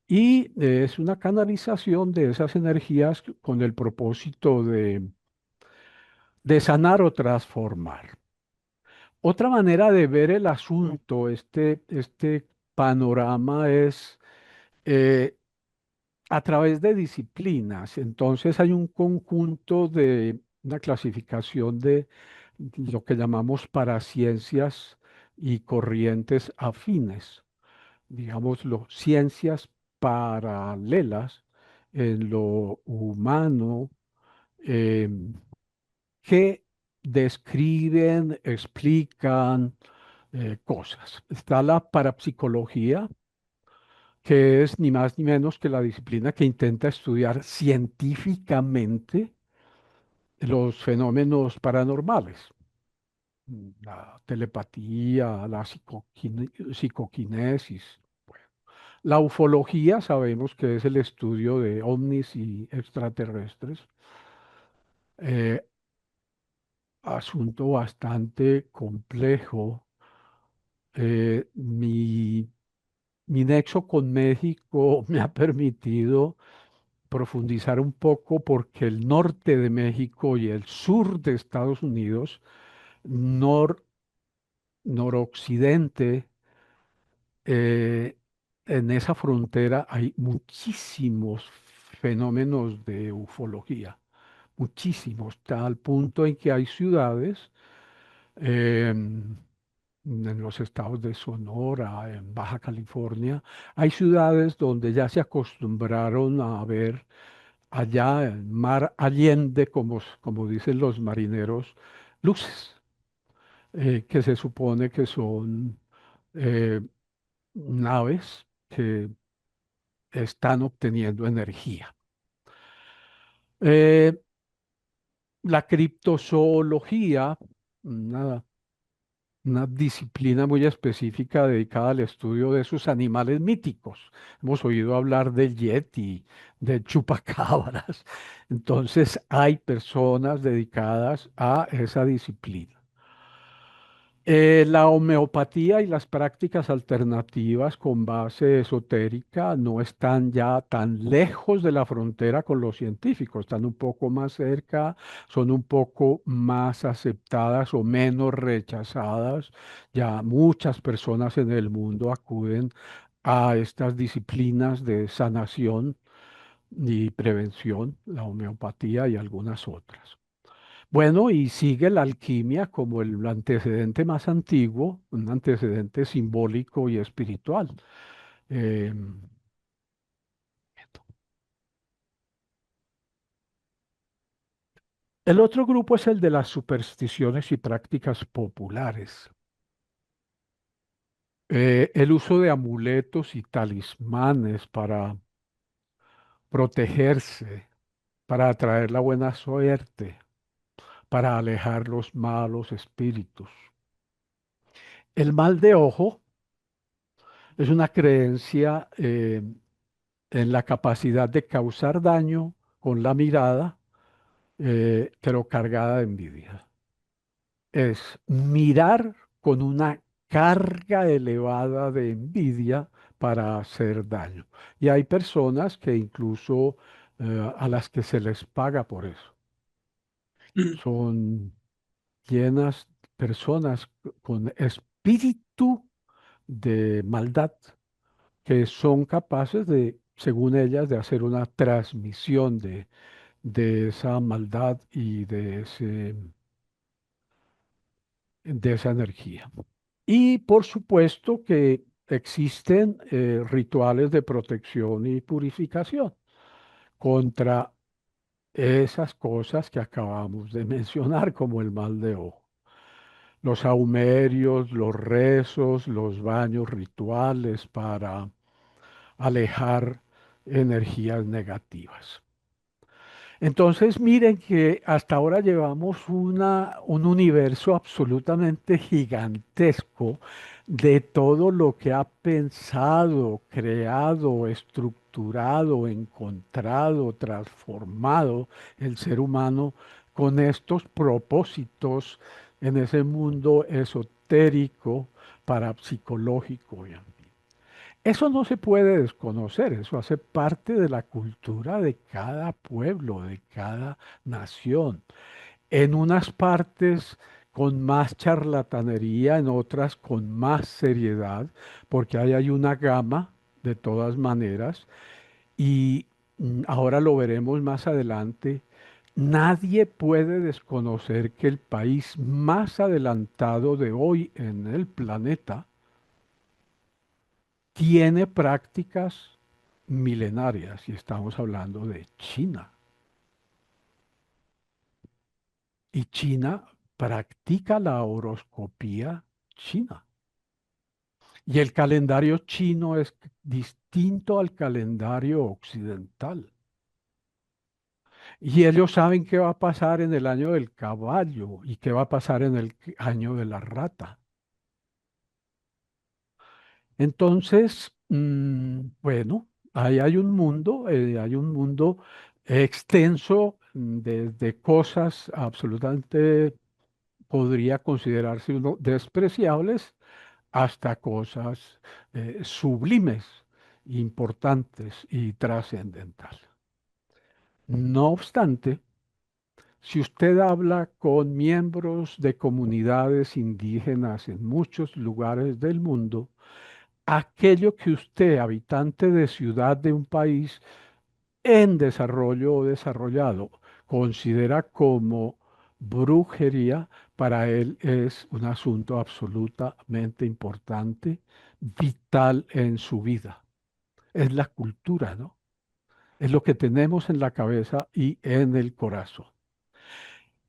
Y es una canalización de esas energías con el propósito de sanar o transformar. Otra manera de ver el asunto, este panorama es eh, a través de disciplinas. Entonces hay un conjunto de una clasificación de lo que llamamos paraciencias y corrientes afines, digámoslo, ciencias paralelas en lo humano, em, que describen, explican cosas. Está la parapsicología, que es ni más ni menos que la disciplina que intenta estudiar científicamente los fenómenos paranormales, la telepatía, la psicoquinesis. Bueno, la ufología sabemos que es el estudio de ovnis y extraterrestres, eh, asunto bastante complejo. Mi nexo con México me ha permitido profundizar un poco porque el norte de México y el sur de Estados Unidos, nor, noroccidente, eh, en esa frontera hay muchísimos fenómenos de ufología, muchísimos, tal punto en que hay ciudades en los estados de Sonora, en Baja California, hay ciudades donde ya se acostumbraron a ver allá en mar Allende, como dicen los marineros, luces, que se supone que son eh, naves que están obteniendo energía. Eh, la criptozoología, una, una disciplina muy específica dedicada al estudio de esos animales míticos. Hemos oído hablar del yeti, del chupacabras. Entonces hay personas dedicadas a esa disciplina. La homeopatía y las prácticas alternativas con base esotérica no están ya tan lejos de la frontera con los científicos, están un poco más cerca, son un poco más aceptadas o menos rechazadas. Ya muchas personas en el mundo acuden a estas disciplinas de sanación y prevención, la homeopatía y algunas otras. Bueno, y sigue la alquimia como el antecedente más antiguo, un antecedente simbólico y espiritual. Eh, el otro grupo es el de las supersticiones y prácticas populares. El uso de amuletos y talismanes para protegerse, para atraer la buena suerte, para alejar los malos espíritus. El mal de ojo es una creencia en la capacidad de causar daño con la mirada, pero cargada de envidia. Es mirar con una carga elevada de envidia para hacer daño. Y hay personas que incluso a las que se les paga por eso. Son llenas personas con espíritu de maldad que son capaces de, según ellas, de hacer una transmisión de esa maldad y de esa energía. Y por supuesto que existen rituales de protección y purificación contra esas cosas que acabamos de mencionar, como el mal de ojo. Los saumerios, los rezos, los baños rituales para alejar energías negativas. Entonces, miren que hasta ahora llevamos un universo absolutamente gigantesco de todo lo que ha pensado, creado, estructurado, encontrado, transformado el ser humano con estos propósitos en ese mundo esotérico, parapsicológico. Eso no se puede desconocer, eso hace parte de la cultura de cada pueblo, de cada nación. En unas partes con más charlatanería, en otras con más seriedad, porque ahí hay una gama de todas maneras. Y ahora lo veremos más adelante. Nadie puede desconocer que el país más adelantado de hoy en el planeta tiene prácticas milenarias y estamos hablando de China. Y China practica la horoscopía china. Y el calendario chino es distinto al calendario occidental. Y ellos saben qué va a pasar en el año del caballo y qué va a pasar en el año de la rata. Entonces, bueno, ahí hay un mundo extenso desde cosas absolutamente, podría considerarse uno despreciables, hasta cosas sublimes, importantes y trascendentales. No obstante, si usted habla con miembros de comunidades indígenas en muchos lugares del mundo, aquello que usted, habitante de ciudad de un país en desarrollo o desarrollado, considera como brujería, para él es un asunto absolutamente importante, vital en su vida. Es la cultura, ¿no? Es lo que tenemos en la cabeza y en el corazón.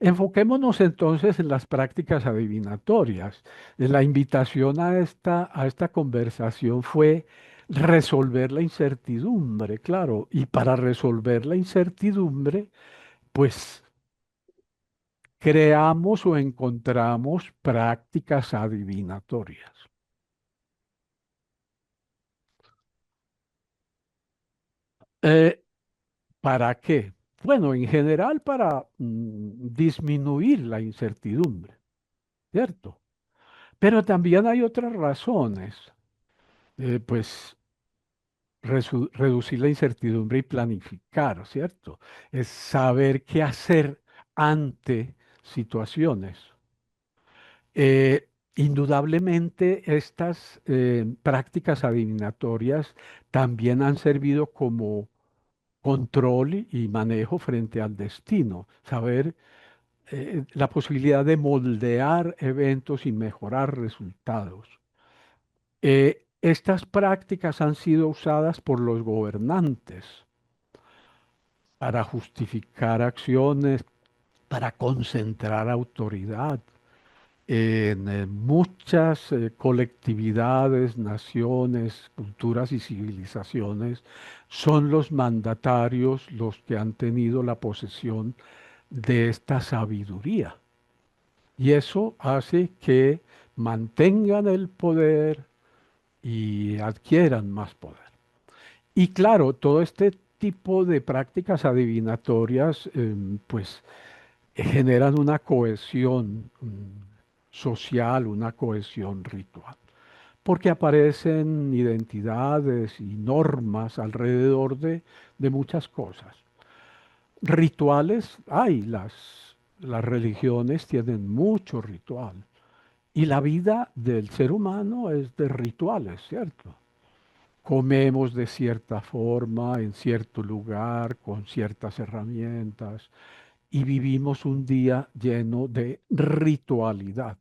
Enfoquémonos entonces en las prácticas adivinatorias. La invitación a esta conversación fue resolver la incertidumbre, claro, y para resolver la incertidumbre, pues creamos o encontramos prácticas adivinatorias. Eh, ¿Para qué? Bueno, en general para disminuir la incertidumbre, ¿cierto? Pero también hay otras razones. Pues reducir la incertidumbre y planificar, ¿cierto? Es saber qué hacer ante situaciones. Indudablemente, estas prácticas adivinatorias también han servido como control y manejo frente al destino, saber la posibilidad de moldear eventos y mejorar resultados. Estas prácticas han sido usadas por los gobernantes para justificar acciones, para concentrar autoridad. En muchas colectividades, naciones, culturas y civilizaciones son los mandatarios los que han tenido la posesión de esta sabiduría. Y eso hace que mantengan el poder y adquieran más poder. Y claro, todo este tipo de prácticas adivinatorias, pues generan una cohesión social, una cohesión ritual, porque aparecen identidades y normas alrededor de muchas cosas. Rituales hay, las religiones tienen mucho ritual, y la vida del ser humano es de rituales, ¿cierto? Comemos de cierta forma, en cierto lugar, con ciertas herramientas, y vivimos un día lleno de ritualidad.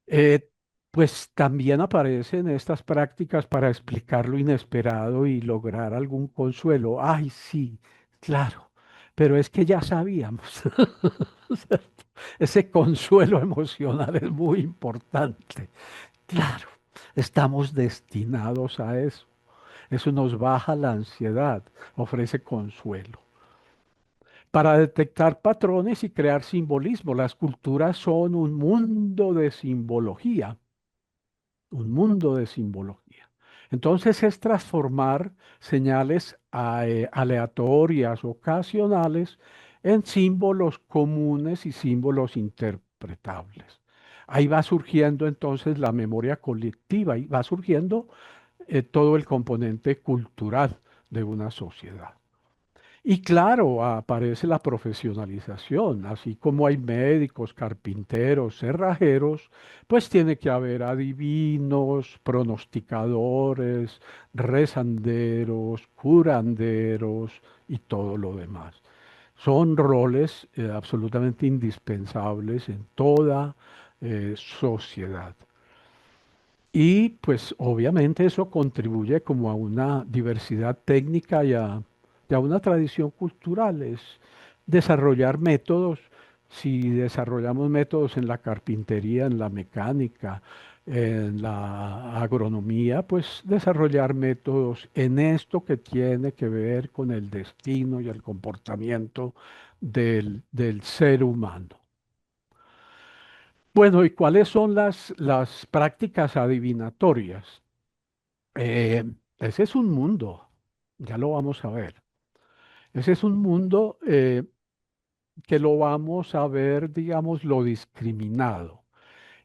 Eh, pues también aparecen estas prácticas para explicar lo inesperado y lograr algún consuelo. Ay, sí, claro, pero es que ya sabíamos. ¿Cierto? Ese consuelo emocional es muy importante. Claro, estamos destinados a eso. Eso nos baja la ansiedad, ofrece consuelo. Para detectar patrones y crear simbolismo, las culturas son un mundo de simbología, un mundo de simbología. Entonces es transformar señales aleatorias, ocasionales, en símbolos comunes y símbolos interpretables. Ahí va surgiendo entonces la memoria colectiva y va surgiendo todo el componente cultural de una sociedad. Y claro, aparece la profesionalización, así como hay médicos, carpinteros, cerrajeros, pues tiene que haber adivinos, pronosticadores, rezanderos, curanderos y todo lo demás. Son roles absolutamente indispensables en toda sociedad. Y pues obviamente eso contribuye como a una diversidad técnica y a una tradición cultural. Es desarrollar métodos. Si desarrollamos métodos en la carpintería, en la mecánica, en la agronomía, pues desarrollar métodos en esto que tiene que ver con el destino y el comportamiento del ser humano. Bueno, ¿y cuáles son las prácticas adivinatorias? Eh, Ese es un mundo, ya lo vamos a ver. Ese es un mundo que lo vamos a ver, digamos, lo discriminado.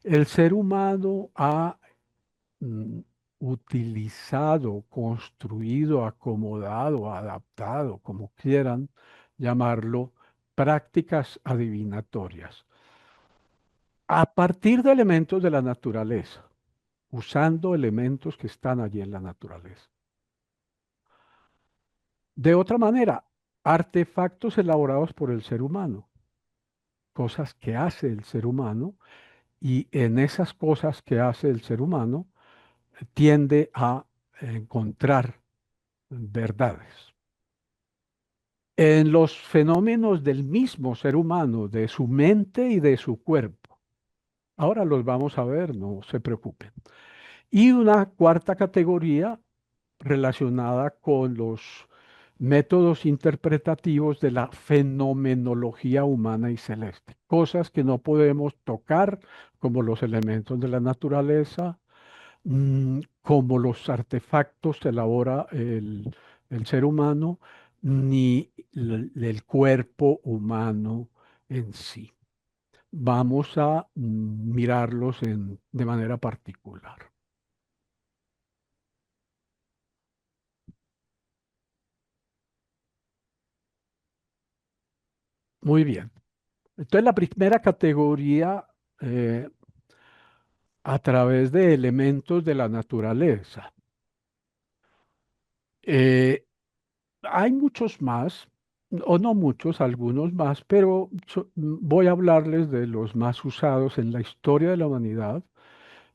El ser humano ha mm, utilizado, construido, acomodado, adaptado, como quieran llamarlo, prácticas adivinatorias a partir de elementos de la naturaleza. usando elementos que están allí en la naturaleza. De otra manera, artefactos elaborados por el ser humano, cosas que hace el ser humano, y en esas cosas que hace el ser humano tiende a encontrar verdades. En los fenómenos del mismo ser humano, de su mente y de su cuerpo. Ahora los vamos a ver, no se preocupen. Y una cuarta categoría relacionada con los métodos interpretativos de la fenomenología humana y celeste. Cosas que no podemos tocar, como los elementos de la naturaleza, como los artefactos que elabora el ser humano, ni el cuerpo humano en sí. Vamos a mirarlos de manera particular. Muy bien. Entonces, la primera categoría, eh, a través de elementos de la naturaleza. Eh, Hay muchos más, o no muchos, algunos más, pero voy a hablarles de los más usados en la historia de la humanidad,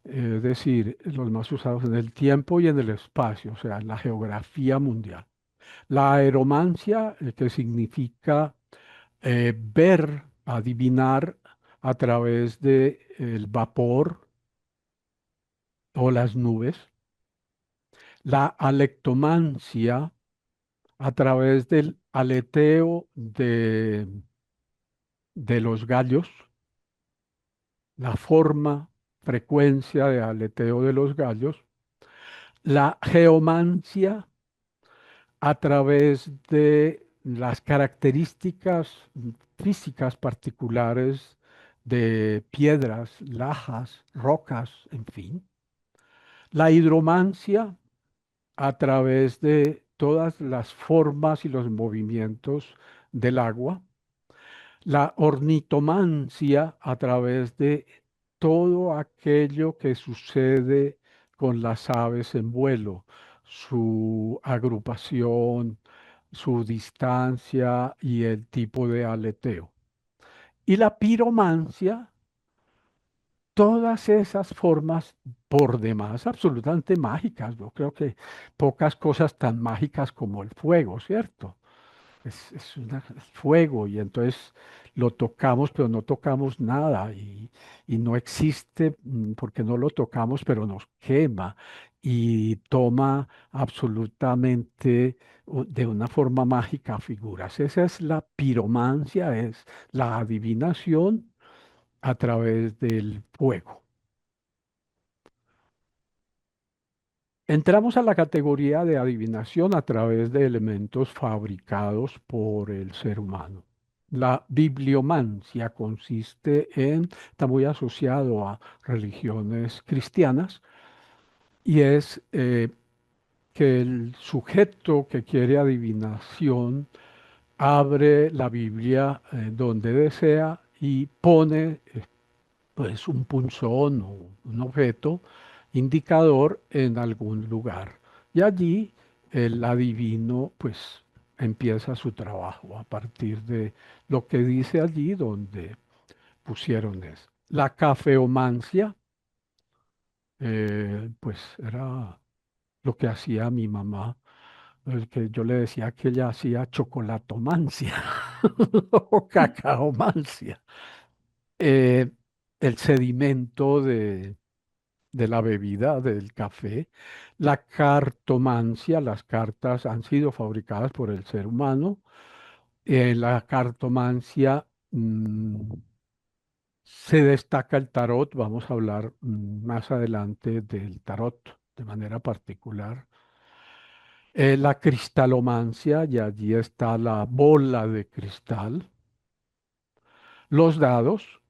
es decir, los más usados en el tiempo y en el espacio, o sea, en la geografía mundial. La aeromancia, que significa ver, adivinar a través de el vapor o las nubes. La alectomancia, a través del aleteo de los gallos, la forma, frecuencia de aleteo de los gallos. La geomancia, a través de las características físicas particulares de piedras, lajas, rocas, en fin. La hidromancia, a través de todas las formas y los movimientos del agua. La ornitomancia, a través de todo aquello que sucede con las aves en vuelo, su agrupación, su distancia y el tipo de aleteo. Y la piromancia, todas esas formas por demás absolutamente mágicas. Yo creo que pocas cosas tan mágicas como el fuego, ¿cierto? Es fuego y entonces lo tocamos, pero no tocamos nada y no existe porque no lo tocamos, pero nos quema y toma absolutamente de una forma mágica figuras. Esa es la piromancia, es la adivinación a través del fuego. Entramos a la categoría de adivinación a través de elementos fabricados por el ser humano. La bibliomancia consiste en, está muy asociado a religiones cristianas, y es que el sujeto que quiere adivinación abre la Biblia donde desea y pone pues un punzón o un objeto indicador en algún lugar. Y allí el adivino pues empieza su trabajo a partir de lo que dice allí donde pusieron eso. La cafeomancia, pues era lo que hacía mi mamá, el que yo le decía que ella hacía chocolatomancia o cacaomancia. Eh, el sedimento de la bebida, del café. La cartomancia, las cartas han sido fabricadas por el ser humano. La cartomancia, se destaca el tarot, vamos a hablar más adelante del tarot de manera particular. La cristalomancia, y allí está la bola de cristal, los dados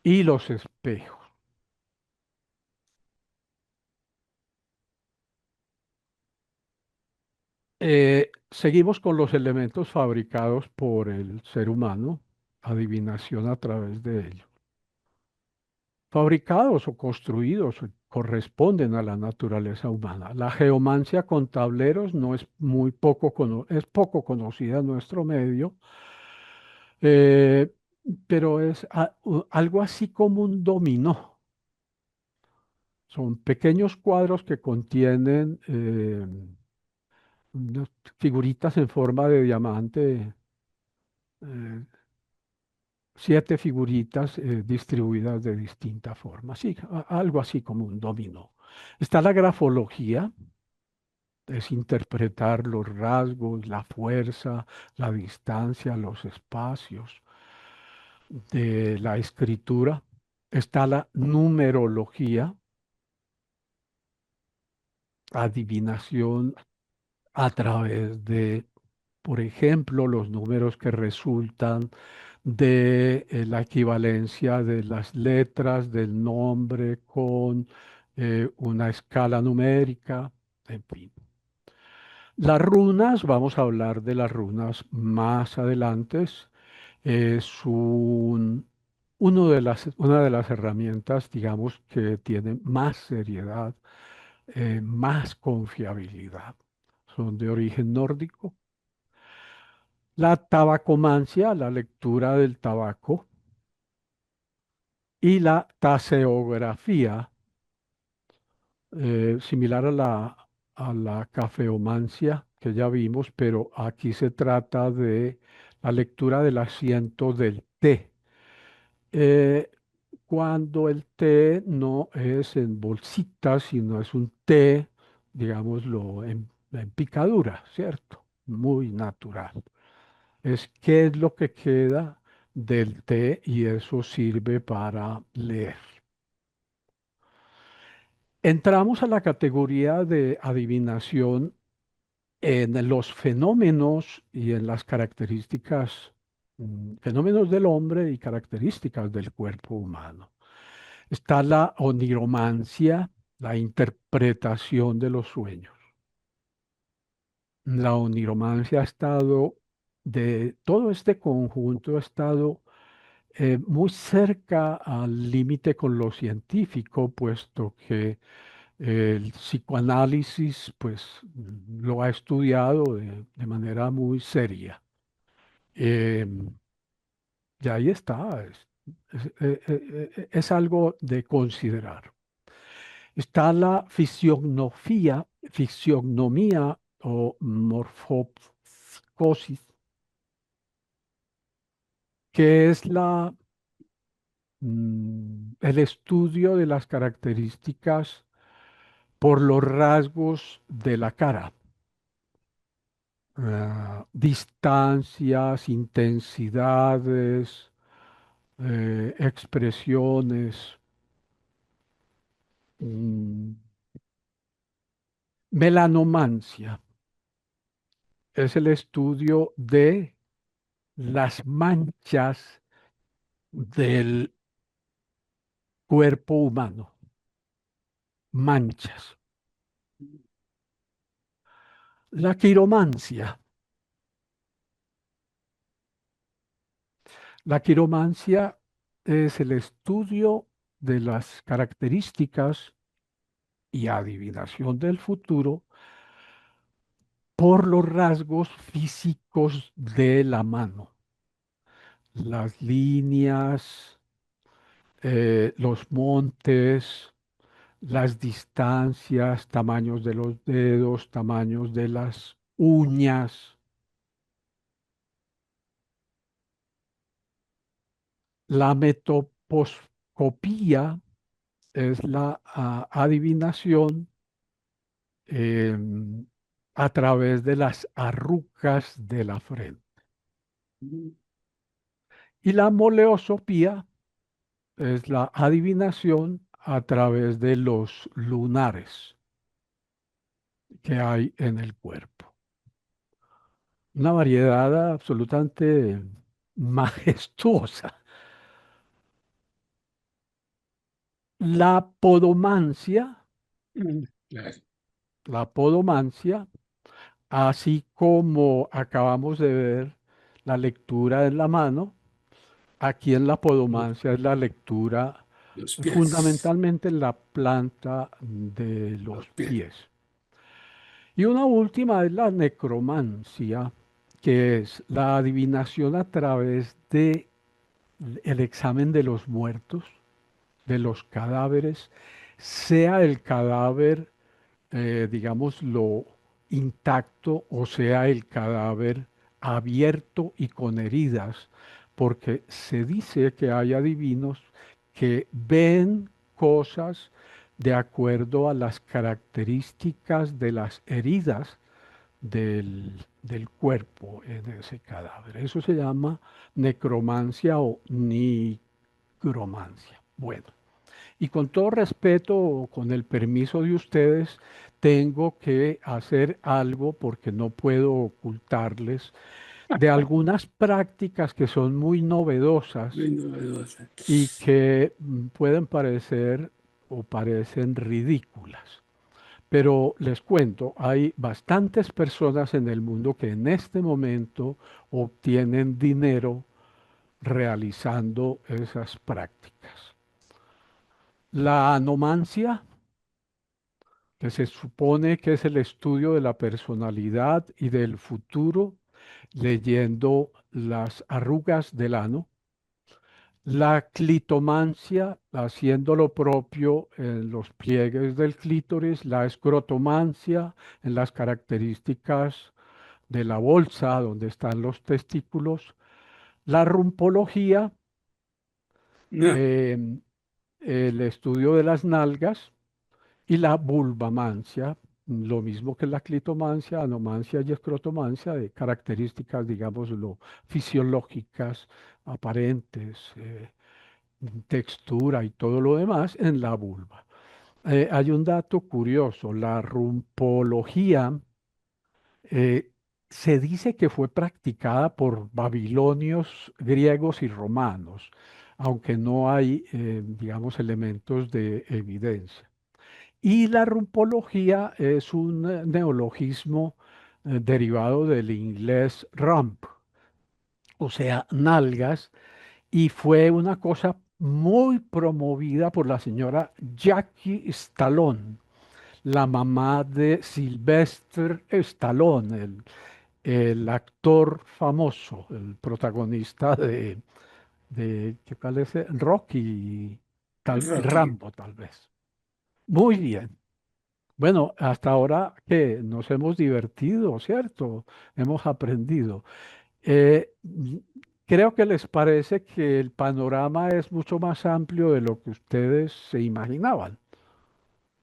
y los espejos. Seguimos con los elementos fabricados por el ser humano, adivinación a través de ellos. fabricados o construidos corresponden a la naturaleza humana. La geomancia con tableros no es es poco conocida en nuestro medio, eh, pero es algo así como un dominó. Son pequeños cuadros que contienen unas figuritas en forma de diamante, eh, 7 figuritas distribuidas de distinta forma, sí, algo así como un dominó. Está la grafología, es interpretar los rasgos, la fuerza, la distancia, los espacios de la escritura. Está la numerología, adivinación a través de, por ejemplo, los números que resultan de la equivalencia de las letras del nombre con una escala numérica, en fin. Las runas, vamos a hablar de las runas más adelante, es una de las herramientas, digamos, que tiene más seriedad, más confiabilidad. Son de origen nórdico. La tabacomancia, la lectura del tabaco, y la taseografía, similar a la cafeomancia que ya vimos, pero aquí se trata de la lectura del asiento del té. Eh, Cuando el té no es en bolsitas, sino es un té, digámoslo, en picadura, ¿cierto? Muy natural. Es qué es lo que queda del té y eso sirve para leer. Entramos a la categoría de adivinación en los fenómenos y en las características, fenómenos del hombre y características del cuerpo humano. Está la oniromancia, la interpretación de los sueños. La oniromancia ha estado, de todo este conjunto, ha estado muy cerca al límite con lo científico, puesto que el psicoanálisis, pues, lo ha estudiado de manera muy seria. Em, y ahí está, es algo de considerar. Está la fisionomía o morfopsicosis, que es el estudio de las características por los rasgos de la cara, distancias, intensidades, expresiones. mm, Melanomancia es el estudio de las manchas del cuerpo humano, manchas. La quiromancia. La quiromancia es el estudio de las características y adivinación del futuro por los rasgos físicos de la mano, las líneas, los montes, las distancias, tamaños de los dedos, tamaños de las uñas. La metoposcopía es la adivinación em, a través de las arrugas de la frente. Y la moleosopía es la adivinación a través de los lunares que hay en el cuerpo. Una variedad absolutamente majestuosa. La podomancia, Claro. la podomancia, así como acabamos de ver la lectura en la mano, aquí en la podomancia es la lectura Los pies. fundamentalmente en la planta de Los los pies. pies. Y una última es la necromancia, que es la adivinación a través de el examen de los muertos, de los cadáveres, sea el cadáver, digámoslo, intacto o sea el cadáver abierto y con heridas, porque se dice que hay adivinos que ven cosas de acuerdo a las características de las heridas del cuerpo en ese cadáver. Eso se llama necromancia o nigromancia. Bueno, y con todo respeto, con el permiso de ustedes, tengo que hacer algo porque no puedo ocultarles de algunas prácticas que son muy novedosas Muy novedosa. y que pueden parecer o parecen ridículas. Pero les cuento, hay bastantes personas en el mundo que en este momento obtienen dinero realizando esas prácticas. La anomancia, que se supone que es el estudio de la personalidad y del futuro, leyendo las arrugas del ano. La clitomancia, haciendo lo propio en los pliegues del clítoris. La escrotomancia, en las características de la bolsa donde están los testículos. La rumpología, No, em, el estudio de las nalgas. Y la vulvamancia, lo mismo que la clitomancia, anomancia y escrotomancia, de características, digámoslo, fisiológicas, aparentes, textura y todo lo demás en la vulva. Hay un dato curioso, la rumpología eh, se dice que fue practicada por babilonios, griegos y romanos, aunque no hay, digamos, elementos de evidencia. Y la rumpología es un neologismo derivado del inglés rump, o sea, nalgas, y fue una cosa muy promovida por la señora Jackie Stallone, la mamá de Sylvester Stallone, el actor famoso, el protagonista de ¿qué tal es? Rocky, Rocky. Rambo tal vez. Muy bien. Bueno, hasta ahora que nos hemos divertido, ¿cierto? Hemos aprendido. Creo que les parece que el panorama es mucho más amplio de lo que ustedes se imaginaban.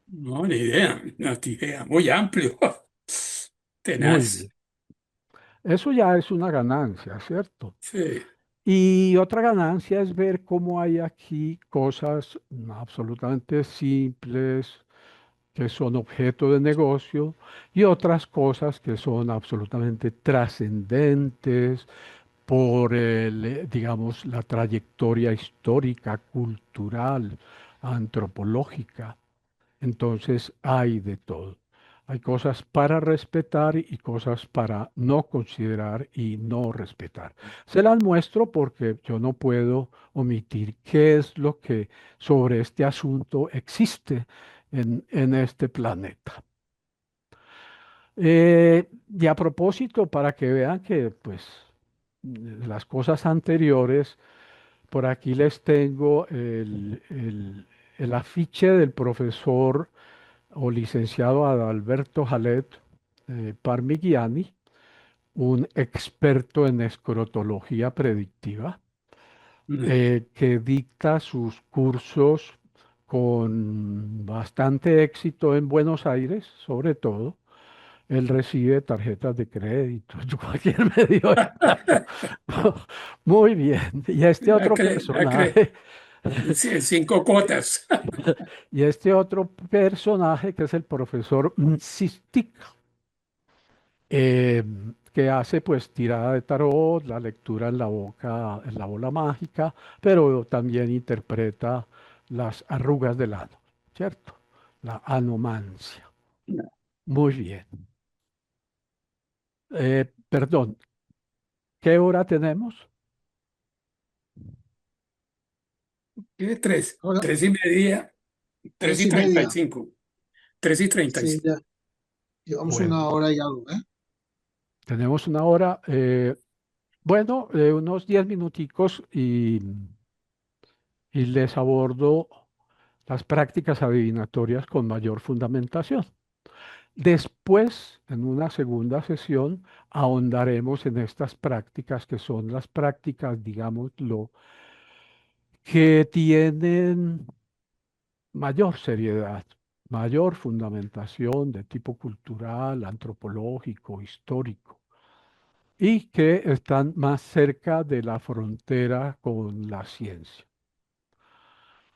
No, ni idea, no ni idea. Muy amplio. Muy Tenaz. bien. Eso ya es una ganancia, ¿cierto? Sí. Y otra ganancia es ver cómo hay aquí cosas absolutamente simples, que son objeto de negocio, y otras cosas que son absolutamente trascendentes por digamos, la trayectoria histórica, cultural, antropológica. Entonces hay de todo. Hay cosas para respetar y cosas para no considerar y no respetar. Se las muestro porque yo no puedo omitir qué es lo que sobre este asunto existe en este planeta. Y a propósito, para que vean que pues las cosas anteriores, por aquí les tengo el afiche del profesor o licenciado Adalberto Jalet Parmigiani, un experto en escrotología predictiva, que dicta sus cursos con bastante éxito en Buenos Aires, sobre todo. Él recibe tarjetas de crédito, cualquier medio de pago. Muy bien. Y este otro personaje, Sí, 5 cuotas. y este otro personaje que es el profesor Msistik, eh, que hace pues tirada de tarot, la lectura en la boca, en la bola mágica, pero también interpreta las arrugas del ano, ¿cierto? La anomancia. Muy bien. Perdón, ¿qué hora tenemos? ¿Qué es tres? Ahora, 3:30, tres tres y y treinta y media. cinco 3:35. Sí, ya. Llevamos Bueno, 1 hora y algo, ¿eh? tenemos una hora. Bueno, unos 10 minuticos y les abordo las prácticas adivinatorias con mayor fundamentación. Después, en una segunda sesión, ahondaremos en estas prácticas que son las prácticas, digámoslo, que tienen mayor seriedad, mayor fundamentación de tipo cultural, antropológico, histórico, y que están más cerca de la frontera con la ciencia.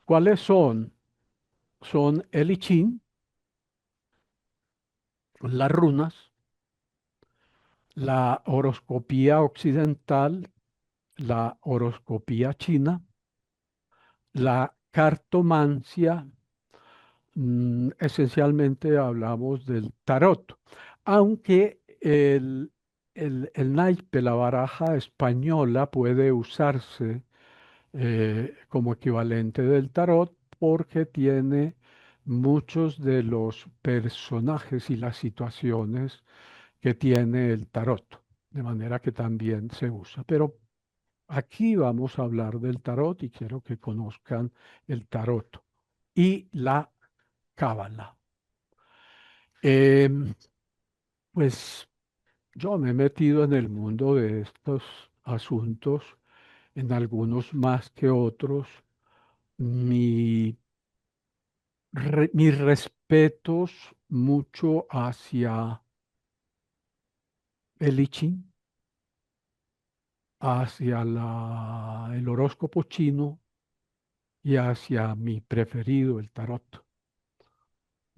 ¿Cuáles son? Son el I Ching, las runas, la horoscopía occidental, la horoscopía china, la cartomancia, esencialmente hablamos del tarot, aunque el naipe, la baraja española, puede usarse como equivalente del tarot porque tiene muchos de los personajes y las situaciones que tiene el tarot, de manera que también se usa. Pero aquí vamos a hablar del tarot y quiero que conozcan el tarot y la cábala. Em, pues yo me he metido en el mundo de estos asuntos, en algunos más que otros. Mi, mis respetos mucho hacia el I Ching, hacia el horóscopo chino y hacia mi preferido, el tarot.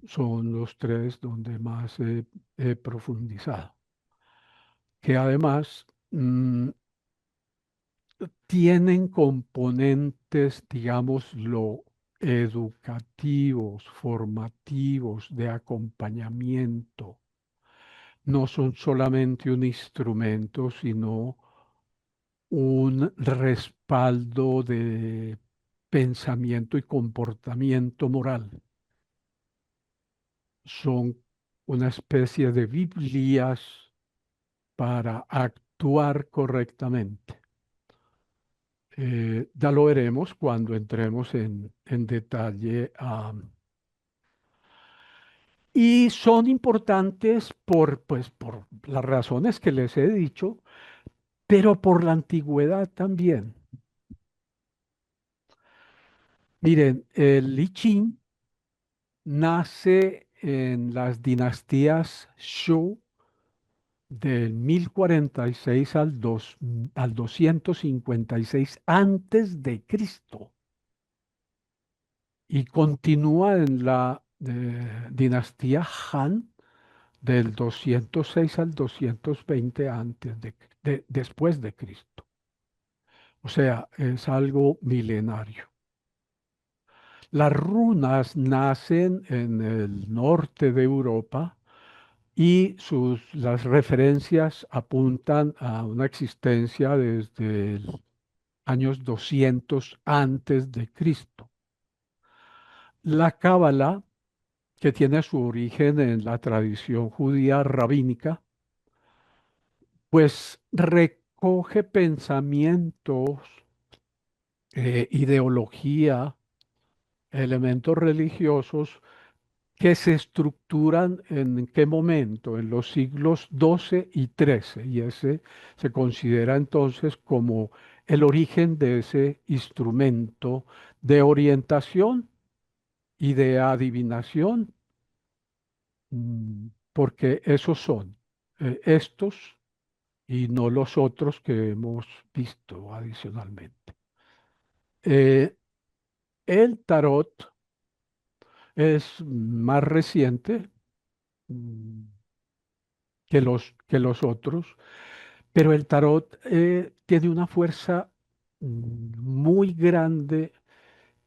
Son los tres donde más he profundizado, que además tienen componentes, digámoslo, educativos, formativos, de acompañamiento. No son solamente un instrumento, sino un respaldo de pensamiento y comportamiento moral. Son una especie de Biblias para actuar correctamente. Ya lo veremos cuando entremos en detalle. Y son importantes pues, por las razones que les he dicho, pero por la antigüedad también. Miren, el I Ching nace en las dinastías Zhou del 1046 al 256 antes de Cristo y continúa en la dinastía Han del 206 al 220 después de Cristo. O sea, es algo milenario. Las runas nacen en el norte de Europa y las referencias apuntan a una existencia desde años 200 antes de Cristo. La Cábala, que tiene su origen en la tradición judía rabínica, pues recoge pensamientos, ideología, elementos religiosos que se estructuran en qué momento, en los siglos XII y XIII, y ese se considera entonces como el origen de ese instrumento de orientación y de adivinación, porque esos son estos y no los otros que hemos visto adicionalmente. Eh, el tarot es más reciente mm, que los otros, pero el tarot tiene una fuerza muy grande,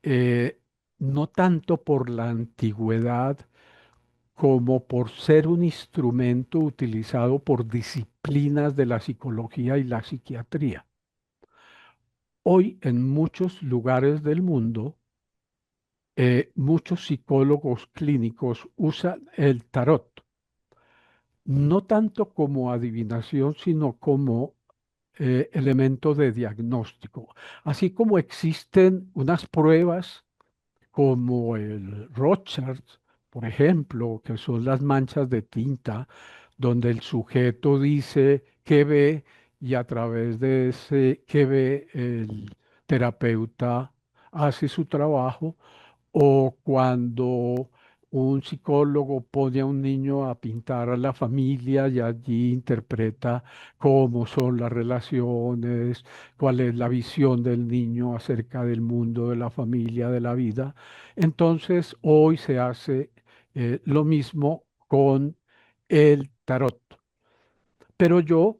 eh, no tanto por la antigüedad como por ser un instrumento utilizado por disciplinas de la psicología y la psiquiatría. hoy en muchos lugares del mundo, muchos psicólogos clínicos usan el tarot, no tanto como adivinación, sino como elemento de diagnóstico. Así como existen unas pruebas como el Rorschach, por ejemplo, que son las manchas de tinta, donde el sujeto dice qué ve y a través de ese qué ve el terapeuta hace su trabajo, o cuando un psicólogo pone a un niño a pintar a la familia y allí interpreta cómo son las relaciones, cuál es la visión del niño acerca del mundo, de la familia, de la vida. Entonces, hoy se hace lo mismo con el tarot. Pero yo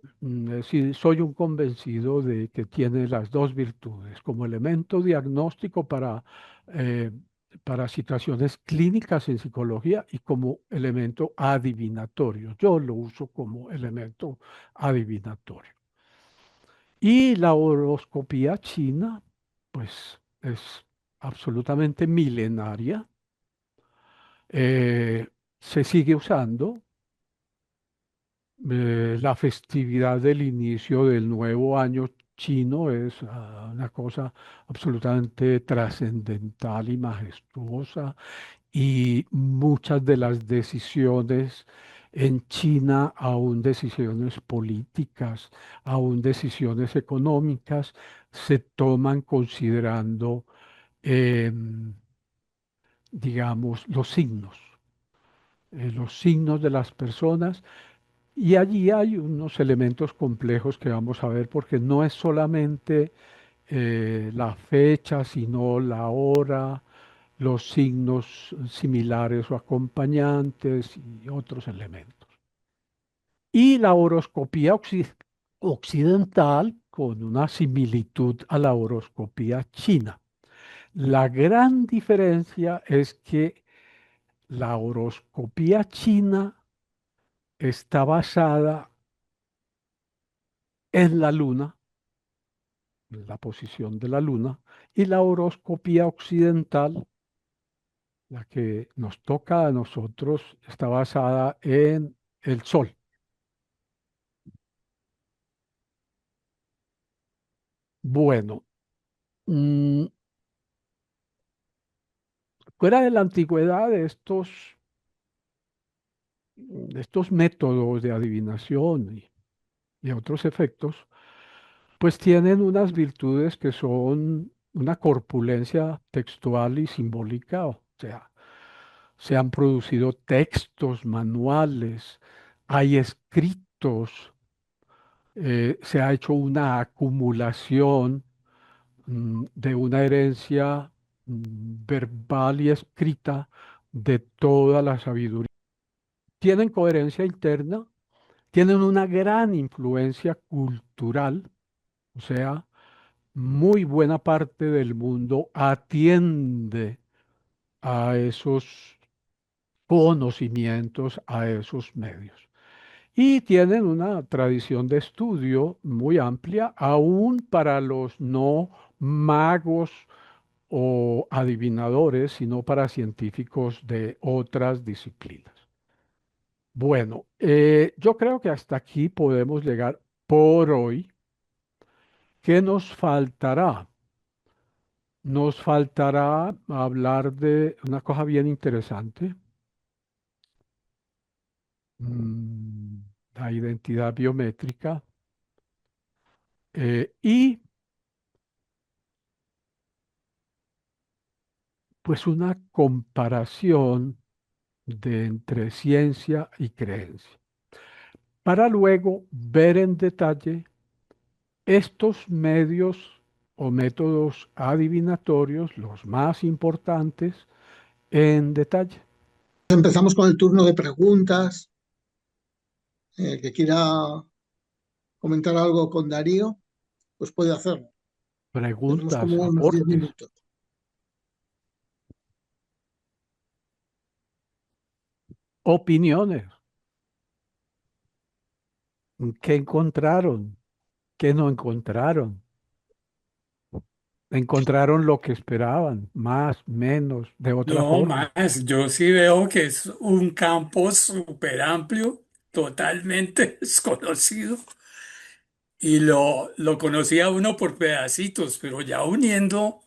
sí soy un convencido de que tiene las dos virtudes, como elemento diagnóstico eh, para situaciones clínicas en psicología y como elemento adivinatorio. Yo lo uso como elemento adivinatorio. Y la horoscopía china, pues es absolutamente milenaria. eh, Se sigue usando. La festividad del inicio del nuevo año chino es una cosa absolutamente trascendental y majestuosa, y muchas de las decisiones en China, aún decisiones políticas, aún decisiones económicas, se toman considerando, em, digamos, los signos de las personas. Y allí hay unos elementos complejos que vamos a ver, porque no es solamente la fecha, sino la hora, los signos similares o acompañantes y otros elementos. Y la horoscopía occidental con una similitud a la horoscopía china. La gran diferencia es que la horoscopía china está basada en la luna, la posición de la luna, y la horoscopía occidental, la que nos toca a nosotros, está basada en el sol. Bueno, mm, fuera de la antigüedad, estos métodos de adivinación y otros efectos, pues tienen unas virtudes que son una corpulencia textual y simbólica, o sea, se han producido textos, manuales, hay escritos, se ha hecho una acumulación de una herencia verbal y escrita de toda la sabiduría. Tienen coherencia interna, tienen una gran influencia cultural, o sea, muy buena parte del mundo atiende a esos conocimientos, a esos medios. Y tienen una tradición de estudio muy amplia, aún para los no magos o adivinadores, sino para científicos de otras disciplinas. Bueno, yo creo que hasta aquí podemos llegar por hoy. ¿Qué nos faltará? Nos faltará hablar de una cosa bien interesante, mm, la identidad biométrica, y pues una comparación de entre ciencia y creencia, para luego ver en detalle estos medios o métodos adivinatorios, los más importantes, en detalle. Empezamos con el turno de preguntas. El que quiera comentar algo con Darío, pues puede hacerlo. Tenemos Preguntas, como unos 10 aportes, minutos. opiniones. ¿Qué encontraron? ¿Qué no encontraron? encontraron lo que esperaban, más, menos, de otra No forma. más, yo sí veo que es un campo súper amplio, totalmente desconocido, y lo conocía uno por pedacitos, pero ya uniendo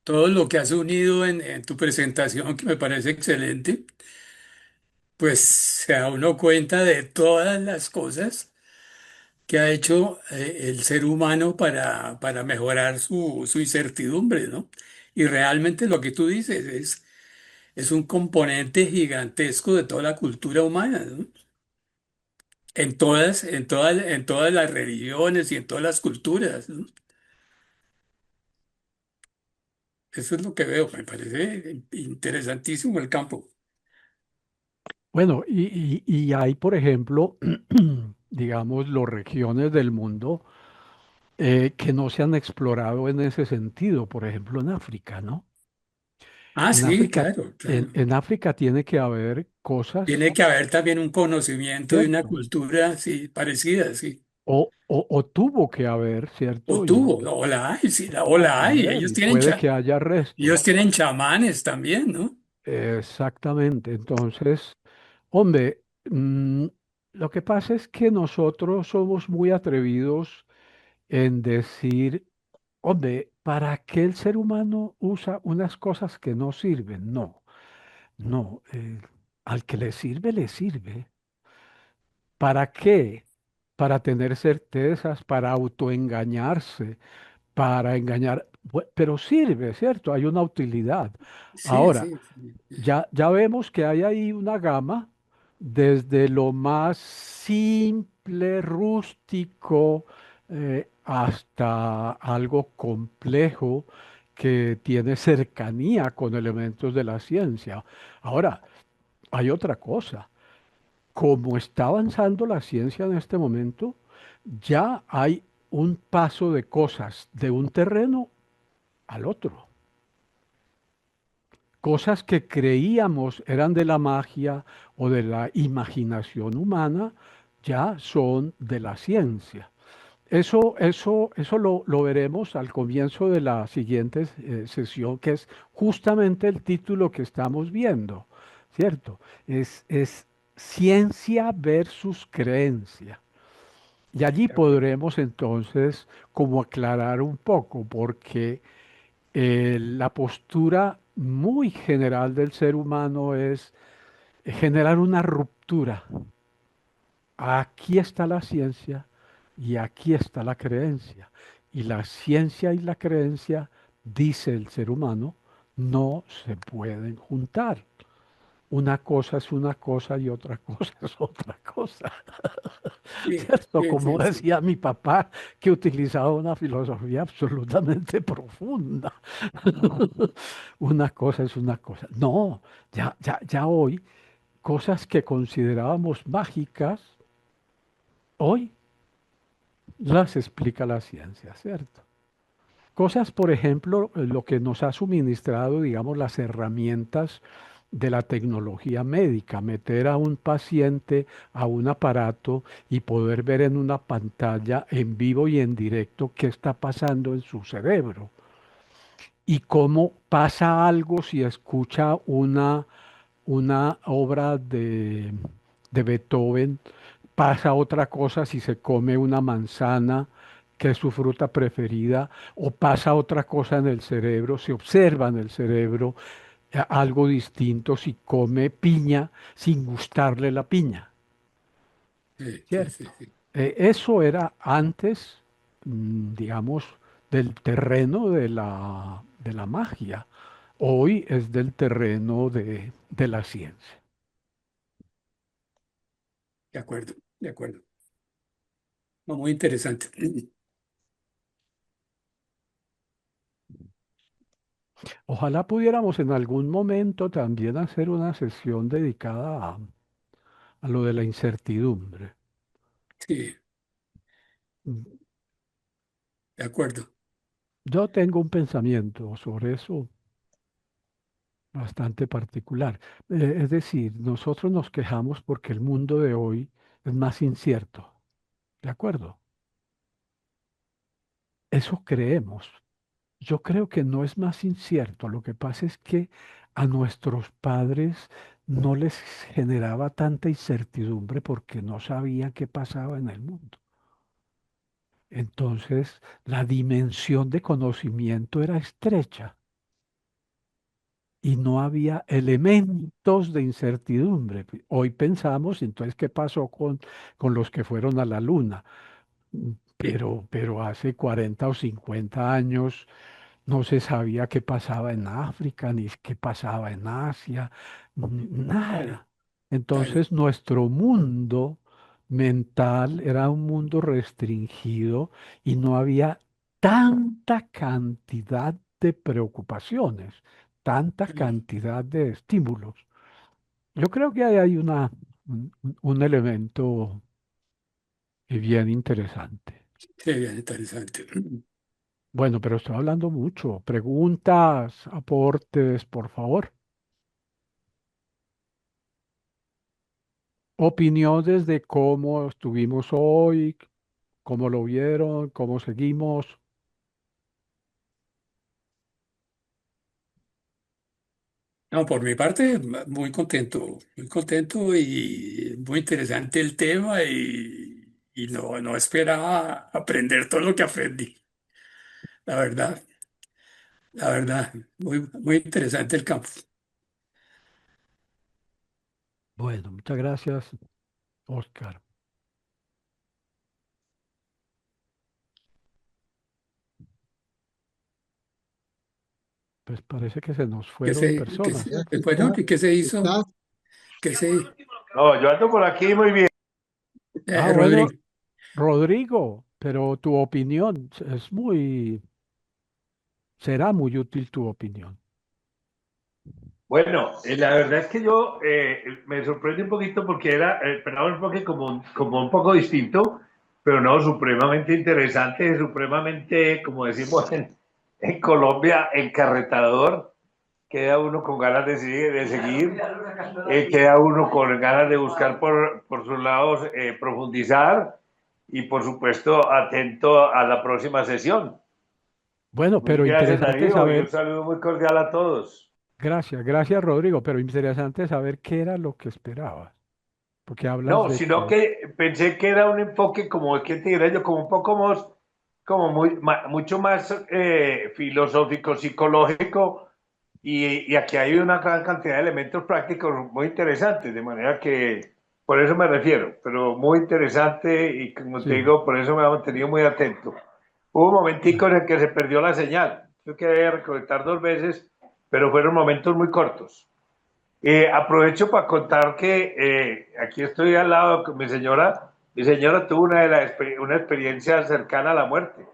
todo lo que has unido en tu presentación, que me parece excelente, pues se da uno cuenta de todas las cosas que ha hecho el ser humano para mejorar su incertidumbre, ¿no? Y realmente lo que tú dices es un componente gigantesco de toda la cultura humana, ¿no? En todas las religiones y en todas las culturas, ¿no? Eso es lo que veo, me parece interesantísimo el campo. Bueno, y hay, por ejemplo, digamos, las regiones del mundo que no se han explorado en ese sentido, por ejemplo, en África, ¿no? Ah, En sí, África, claro, claro. en África tiene que haber cosas, Tiene que haber también un conocimiento y una ¿cierto? cultura, sí, parecida, sí. O tuvo que haber, ¿cierto? O tuvo, o la hay, sí, o Tuvo la que hay. haber y puede que haya Ellos restos. tienen chamanes también, ¿no? Exactamente. Entonces, hombre, lo que pasa es que nosotros somos muy atrevidos en decir, hombre, ¿para qué el ser humano usa unas cosas que no sirven? No, no, al que le sirve, le sirve. ¿Para qué? Para tener certezas, para autoengañarse, para engañar, pero sirve, ¿cierto? Hay una utilidad. Sí, Ahora, sí, sí. ya vemos que hay ahí una gama desde lo más simple, rústico, hasta algo complejo que tiene cercanía con elementos de la ciencia. Ahora, hay otra cosa. Como está avanzando la ciencia en este momento, ya hay un paso de cosas de un terreno al otro. Cosas que creíamos eran de la magia o de la imaginación humana, ya son de la ciencia. Eso lo veremos al comienzo de la siguiente sesión, que es justamente el título que estamos viendo, ¿cierto? Es ciencia versus creencia. Y allí De acuerdo. podremos entonces como aclarar un poco, porque la postura muy general del ser humano es generar una ruptura. Aquí está la ciencia y aquí está la creencia. Y la ciencia y la creencia, dice el ser humano, no se pueden juntar. Una cosa es una cosa y otra cosa es otra cosa. Sí, ¿Cierto? sí, Como sí, sí. decía mi papá, que utilizaba una filosofía absolutamente profunda. Una cosa es una cosa. No, ya hoy, cosas que considerábamos mágicas, hoy las explica la ciencia, ¿cierto? Cosas, por ejemplo, lo que nos ha suministrado, digamos, las herramientas de la tecnología médica, meter a un paciente a un aparato y poder ver en una pantalla en vivo y en directo qué está pasando en su cerebro y cómo pasa algo si escucha una obra de Beethoven, pasa otra cosa si se come una manzana, que es su fruta preferida, o pasa otra cosa en el cerebro, se observa en el cerebro algo distinto si come piña sin gustarle la piña, Sí, sí, sí, ¿cierto? sí. Eso era antes, digamos, del terreno de la magia. Hoy es del terreno de la ciencia. De acuerdo, de acuerdo. No, muy interesante. Ojalá pudiéramos en algún momento también hacer una sesión dedicada a lo de la incertidumbre. Sí, de acuerdo. Yo tengo un pensamiento sobre eso bastante particular. Es decir, nosotros nos quejamos porque el mundo de hoy es más incierto. ¿De acuerdo? Eso creemos. Yo creo que no es más incierto. Lo que pasa es que a nuestros padres no les generaba tanta incertidumbre porque no sabían qué pasaba en el mundo. Entonces, la dimensión de conocimiento era estrecha y no había elementos de incertidumbre. Hoy pensamos, entonces, ¿qué pasó con los que fueron a la luna? Pero hace 40 o 50 años no se sabía qué pasaba en África, ni qué pasaba en Asia, Claro, nada. claro. Entonces nuestro mundo mental era un mundo restringido y no había tanta cantidad de preocupaciones, tanta Mm. cantidad de estímulos. Yo creo que ahí hay un elemento bien interesante. Sí, bien interesante. Bueno, pero estoy hablando mucho. Preguntas, aportes, por favor. Opiniones de cómo estuvimos hoy, cómo lo vieron, cómo seguimos. No, por mi parte, muy contento y muy interesante el tema y no esperaba aprender todo lo que aprendí, la verdad, la verdad, muy interesante el campo. Bueno, muchas gracias, Oscar. Pues parece que se nos ¿Qué fueron se, qué personas. se, Ya aquí bueno, ¿y qué se hizo? está. ¿Qué se, No, yo ando por aquí muy bien. Ah, bueno, Rodrigo? Rodrigo, pero tu opinión será muy útil tu opinión. Bueno, la verdad es que yo me sorprende un poquito porque esperaba un enfoque como un poco distinto, pero no, supremamente interesante, supremamente, como decimos en Colombia, encarretador. Queda uno con ganas de seguir, queda uno con ganas de buscar por sus lados, profundizar y por supuesto atento a la próxima sesión. Bueno, Mil pero gracias interesante Darío y un saber, saludo muy cordial a todos. gracias Rodrigo, pero interesante saber qué era lo que esperabas, porque hablas No, de sino que, que pensé que era un enfoque como, ¿qué te diré yo? Como un poco más, como mucho más filosófico, psicológico, y aquí hay una gran cantidad de elementos prácticos muy interesantes, de manera que por eso me refiero, pero muy interesante y como te sí, digo, por eso me ha mantenido muy atento. Hubo un momentico bueno, en el que se perdió la señal, yo quería reconectar 2 veces, pero fueron momentos muy cortos. Aprovecho para contar que aquí estoy al lado con mi señora. Mi señora tuvo una experiencia cercana a la muerte,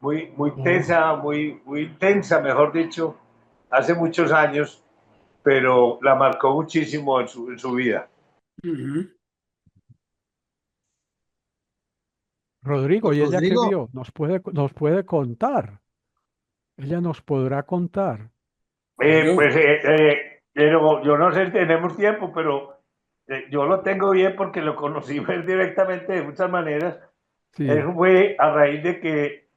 muy oh, tensa, muy intensa, mejor dicho, hace muchos años, pero la marcó muchísimo en su vida. Ujú. Rodrigo, Pues ¿y ella qué Rodrigo, vio? Nos puede contar. Ella nos podrá contar. Claro. Pero yo no sé si tenemos tiempo, pero yo lo tengo bien porque lo conocí ver directamente de muchas maneras. Sí. Eso fue a raíz de que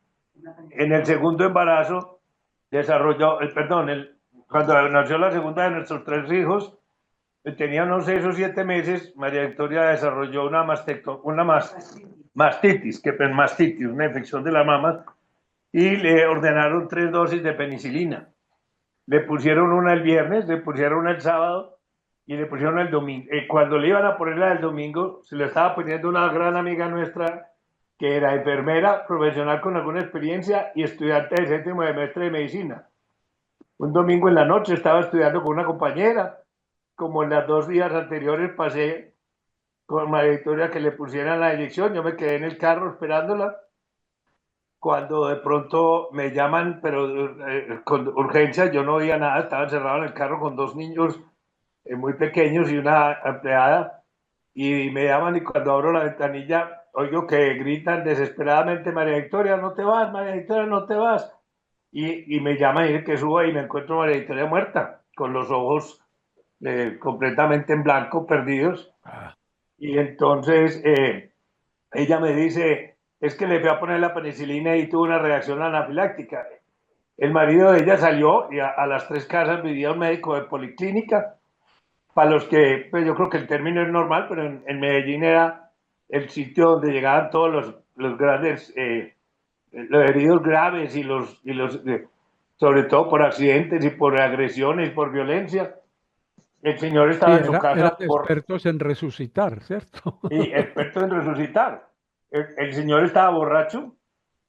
en el segundo embarazo desarrolló, perdón, cuando nació la segunda de nuestros 3 hijos, tenía unos 6 o 7 meses, María Victoria desarrolló mastitis, que es mastitis, una infección de la mama, y le ordenaron 3 dosis de penicilina. Le pusieron una el viernes, le pusieron una el sábado y le pusieron el domingo. Cuando le iban a poner la del domingo, se le estaba poniendo una gran amiga nuestra que era enfermera profesional con alguna experiencia y estudiante del séptimo semestre de medicina. Un domingo en la noche estaba estudiando con una compañera. Como en las 2 días anteriores pasé con María Victoria que le pusieran la inyección, yo me quedé en el carro esperándola cuando de pronto me llaman, pero con urgencia, yo no oía nada, estaba encerrado en el carro con 2 niños muy pequeños y una empleada, y me llaman y cuando abro la ventanilla, oigo que gritan desesperadamente, María Victoria, no te vas, María Victoria, no te vas. Y me llaman y dicen que suba y me encuentro a María Victoria muerta, con los ojos completamente en blanco, perdidos. Ah, Y entonces ella me dice, es que le fui a poner la penicilina y tuve una reacción anafiláctica. el marido de ella salió y a las 3 casas vivía un médico de policlínica, para los que, pues yo creo que el término es normal, pero en Medellín era el sitio donde llegaban todos los grandes, los heridos graves sobre todo por accidentes y por agresiones, por violencia. El señor Sí, estaba en su eran casa expertos en resucitar, ¿cierto? y experto en resucitar. El señor estaba borracho,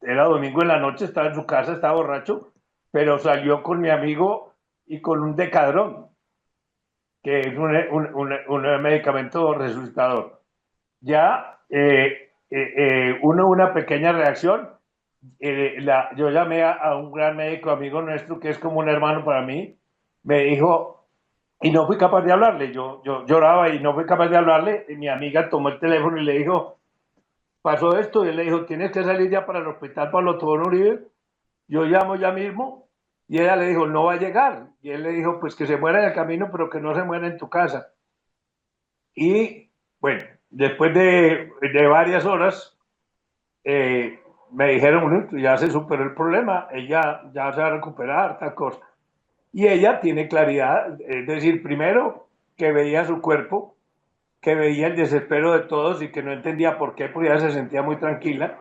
era domingo en la noche, estaba en su casa, estaba borracho, pero salió con mi amigo y con un decadrón, que es un medicamento resucitador. Ya una pequeña reacción. Yo llamé a un gran médico amigo nuestro que es como un hermano para mí, me dijo, y no fui capaz de hablarle, yo lloraba y no fui capaz de hablarle, y mi amiga tomó el teléfono y le dijo, pasó esto, y él le dijo, tienes que salir ya para el hospital Pablo Tobón Uribe, yo llamo ya mismo, y ella le dijo, no va a llegar, y él le dijo, pues que se muera en el camino, pero que no se muera en tu casa. Y bueno, después de varias horas, me dijeron, bueno, ya se superó el problema, ella ya se va a recuperar, tal cosa. Y ella tiene claridad, es decir, primero que veía su cuerpo, que veía el desespero de todos y que no entendía por qué, porque ella se sentía muy tranquila,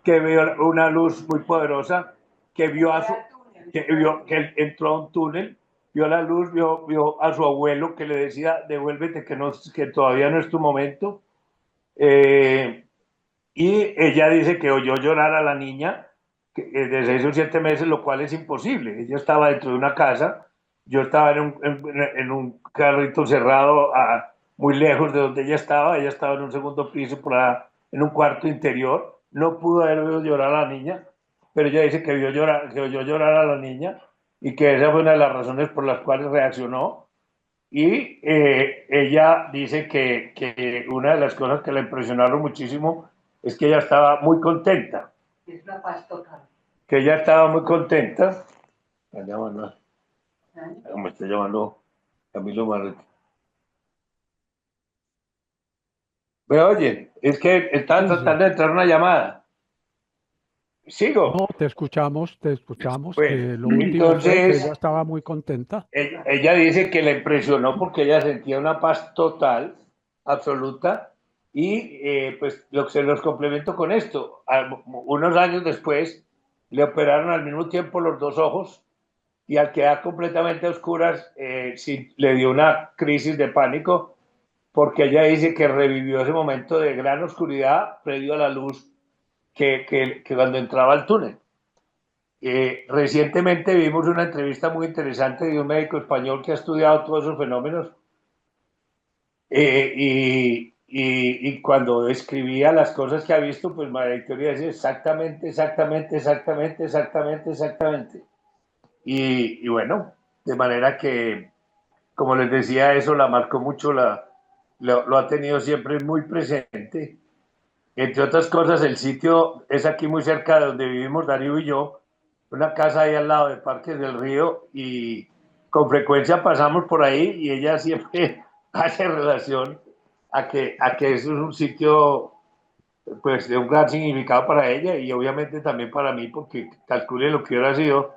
que vio una luz muy poderosa, que vio que entró a un túnel, vio la luz, vio a su abuelo que le decía, devuélvete, que todavía no es tu momento. Eh, y ella dice que oyó llorar a la niña de 6 o 7 meses, lo cual es imposible. Ella estaba dentro de una casa, yo estaba en un carrito cerrado muy lejos de donde ella estaba en un segundo piso, en un cuarto interior, no pudo haber oído llorar a la niña, pero ella dice que oyó llorar a la niña y que esa fue una de las razones por las cuales reaccionó. Y ella dice que una de las cosas que la impresionaron muchísimo es que ella estaba muy contenta. Es una paz total. Que ella estaba muy contenta. Me llaman, me está llamando Camilo Marretti. Me oye, es que estaba Sí, sí. tratando de entrar una llamada. No, ¿Sigo? te escuchamos, Bueno, que lo último fue que ella entonces estaba muy contenta. ella dice que la impresionó porque ella sentía una paz total, absoluta, y pues se los complemento con esto. Unos años después le operaron al mismo tiempo los dos ojos y al quedar completamente a oscuras sí, le dio una crisis de pánico porque ella dice que revivió ese momento de gran oscuridad previo a la luz que cuando entraba al túnel. Recientemente vimos una entrevista muy interesante de un médico español que ha estudiado todos esos fenómenos y cuando describía las cosas que ha visto, pues María Victoria decía exactamente, exactamente, exactamente, exactamente, exactamente. Y bueno, de manera que, como les decía, eso la marcó mucho, lo ha tenido siempre muy presente. Entre otras cosas, el sitio es aquí muy cerca de donde vivimos Darío y yo, una casa ahí al lado de Parques del Río y con frecuencia pasamos por ahí y ella siempre hace relación a que eso es un sitio pues de un gran significado para ella y obviamente también para mí porque calcule lo que hubiera sido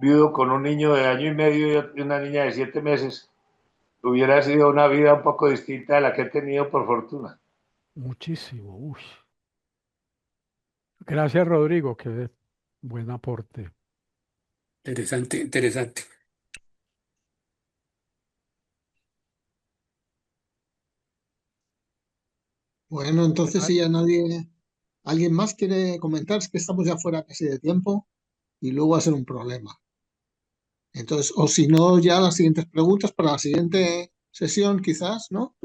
viudo con un niño de año y medio y una niña de 7 meses, hubiera sido una vida un poco distinta de la que he tenido por fortuna. Muchísimo. Uy. Gracias, Rodrigo, qué buen aporte. Interesante, interesante. Bueno, entonces si ya alguien más quiere comentar, es que estamos ya fuera casi de tiempo y luego va a ser un problema. Entonces, o si no, ya las siguientes preguntas para la siguiente sesión, quizás, ¿no?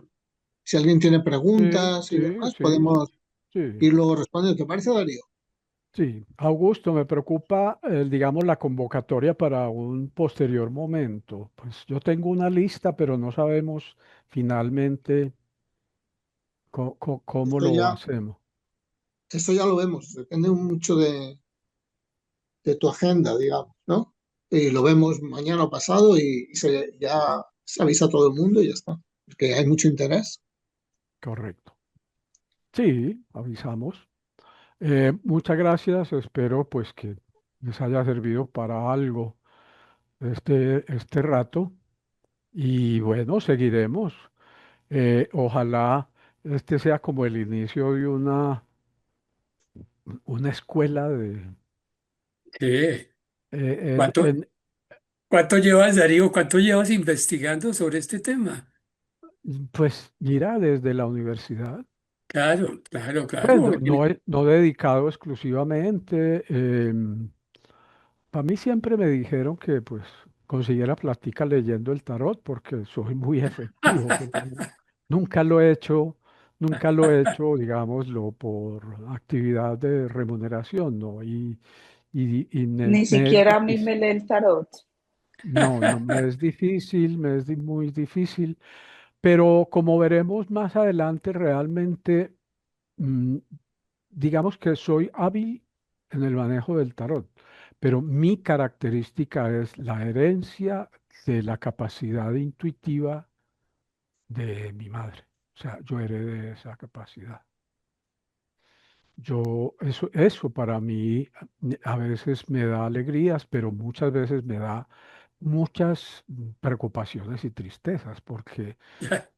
Si alguien tiene Sí, preguntas y sí, demás, sí, podemos sí. ir luego respondiendo. ¿Te parece, Darío? Sí, Augusto, me preocupa, digamos, la convocatoria para un posterior momento. Pues yo tengo una lista, pero no sabemos finalmente cómo Esto lo ya, hacemos. esto ya lo vemos, depende mucho de tu agenda, digamos, ¿no? Y lo vemos mañana o pasado ya se avisa a todo el mundo y ya está. Porque hay mucho interés. Correcto. Sí, avisamos. Muchas gracias. Espero pues que les haya servido para algo este rato. Y bueno, seguiremos. Ojalá este sea como el inicio de una escuela Sí. eh, en, ¿Cuánto, en- cuánto llevas, Darío? ¿Cuánto llevas investigando sobre este tema? pues mira, desde la universidad. Claro, claro, Pues claro. no dedicado exclusivamente. Para mí siempre me dijeron que pues consiguiera plática leyendo el tarot porque soy muy efectivo, pero nunca lo he hecho, nunca lo he hecho, digámoslo, por actividad de remuneración, ¿no? Y Ni me es siquiera a mí difícil. me lee el tarot. No, no, me es difícil, muy difícil, pero como veremos más adelante, realmente mm, digamos que soy hábil en el manejo del tarot, pero mi característica es la herencia de la capacidad intuitiva de mi madre. O sea, yo heredé esa capacidad. Eso para mí a veces me da alegrías, pero muchas veces me da muchas preocupaciones y tristezas, porque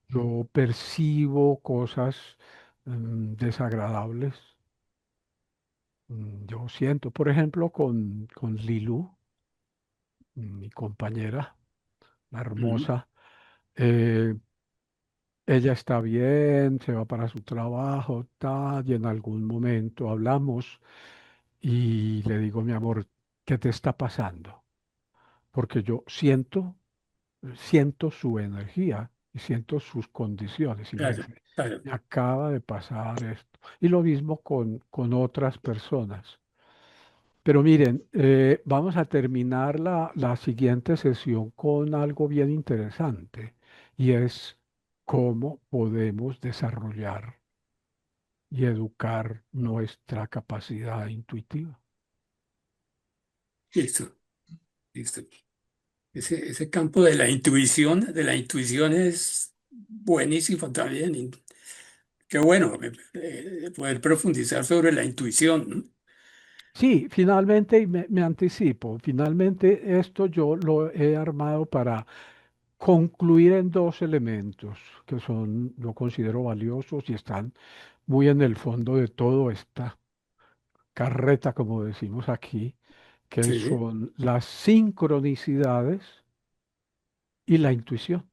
yo percibo cosas desagradables. Yo siento, por ejemplo, con Lilu, mi compañera, la Mm, hermosa, eh, ella está bien, se va para su trabajo, tal, y en algún momento hablamos y le digo, mi amor, ¿qué te está pasando? Porque yo siento su energía y siento sus condiciones y me claro, dice, claro. me acaba de pasar esto. Y lo mismo con otras personas. Pero miren, vamos a terminar la siguiente sesión con algo bien interesante y es cómo podemos desarrollar y educar nuestra capacidad intuitiva. Listo, listo. Ese campo de la intuición es buenísimo también. Y qué bueno poder profundizar sobre la intuición, ¿no? Sí, finalmente, y me anticipo, finalmente esto yo lo he armado para concluir en dos elementos que son, yo considero valiosos y están muy en el fondo de todo esta carreta, como decimos aquí, que Sí, son las sincronicidades y la intuición.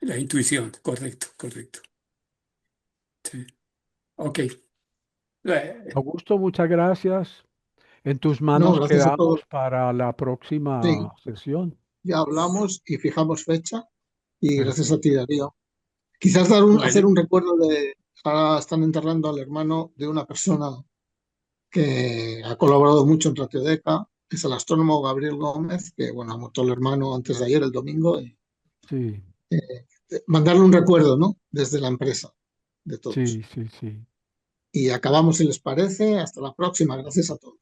la intuición, correcto, correcto. Sí. Ok. Augusto, muchas gracias. En tus No, manos gracias a todos. quedamos para la Sí, próxima sesión. ya hablamos y fijamos fecha. Y gracias a ti, Perfecto. Darío. Quizás hacer Bueno, un recuerdo de, ahora están enterrando al hermano de una persona que ha colaborado mucho en Ratiodeca, es el astrónomo Gabriel Gómez, que bueno, ha muerto el hermano antes de ayer, el domingo, y Sí, mandarle un recuerdo, ¿no? Desde la empresa, de todos. sí, sí, sí. Y acabamos, si les parece, hasta la próxima. Gracias a todos.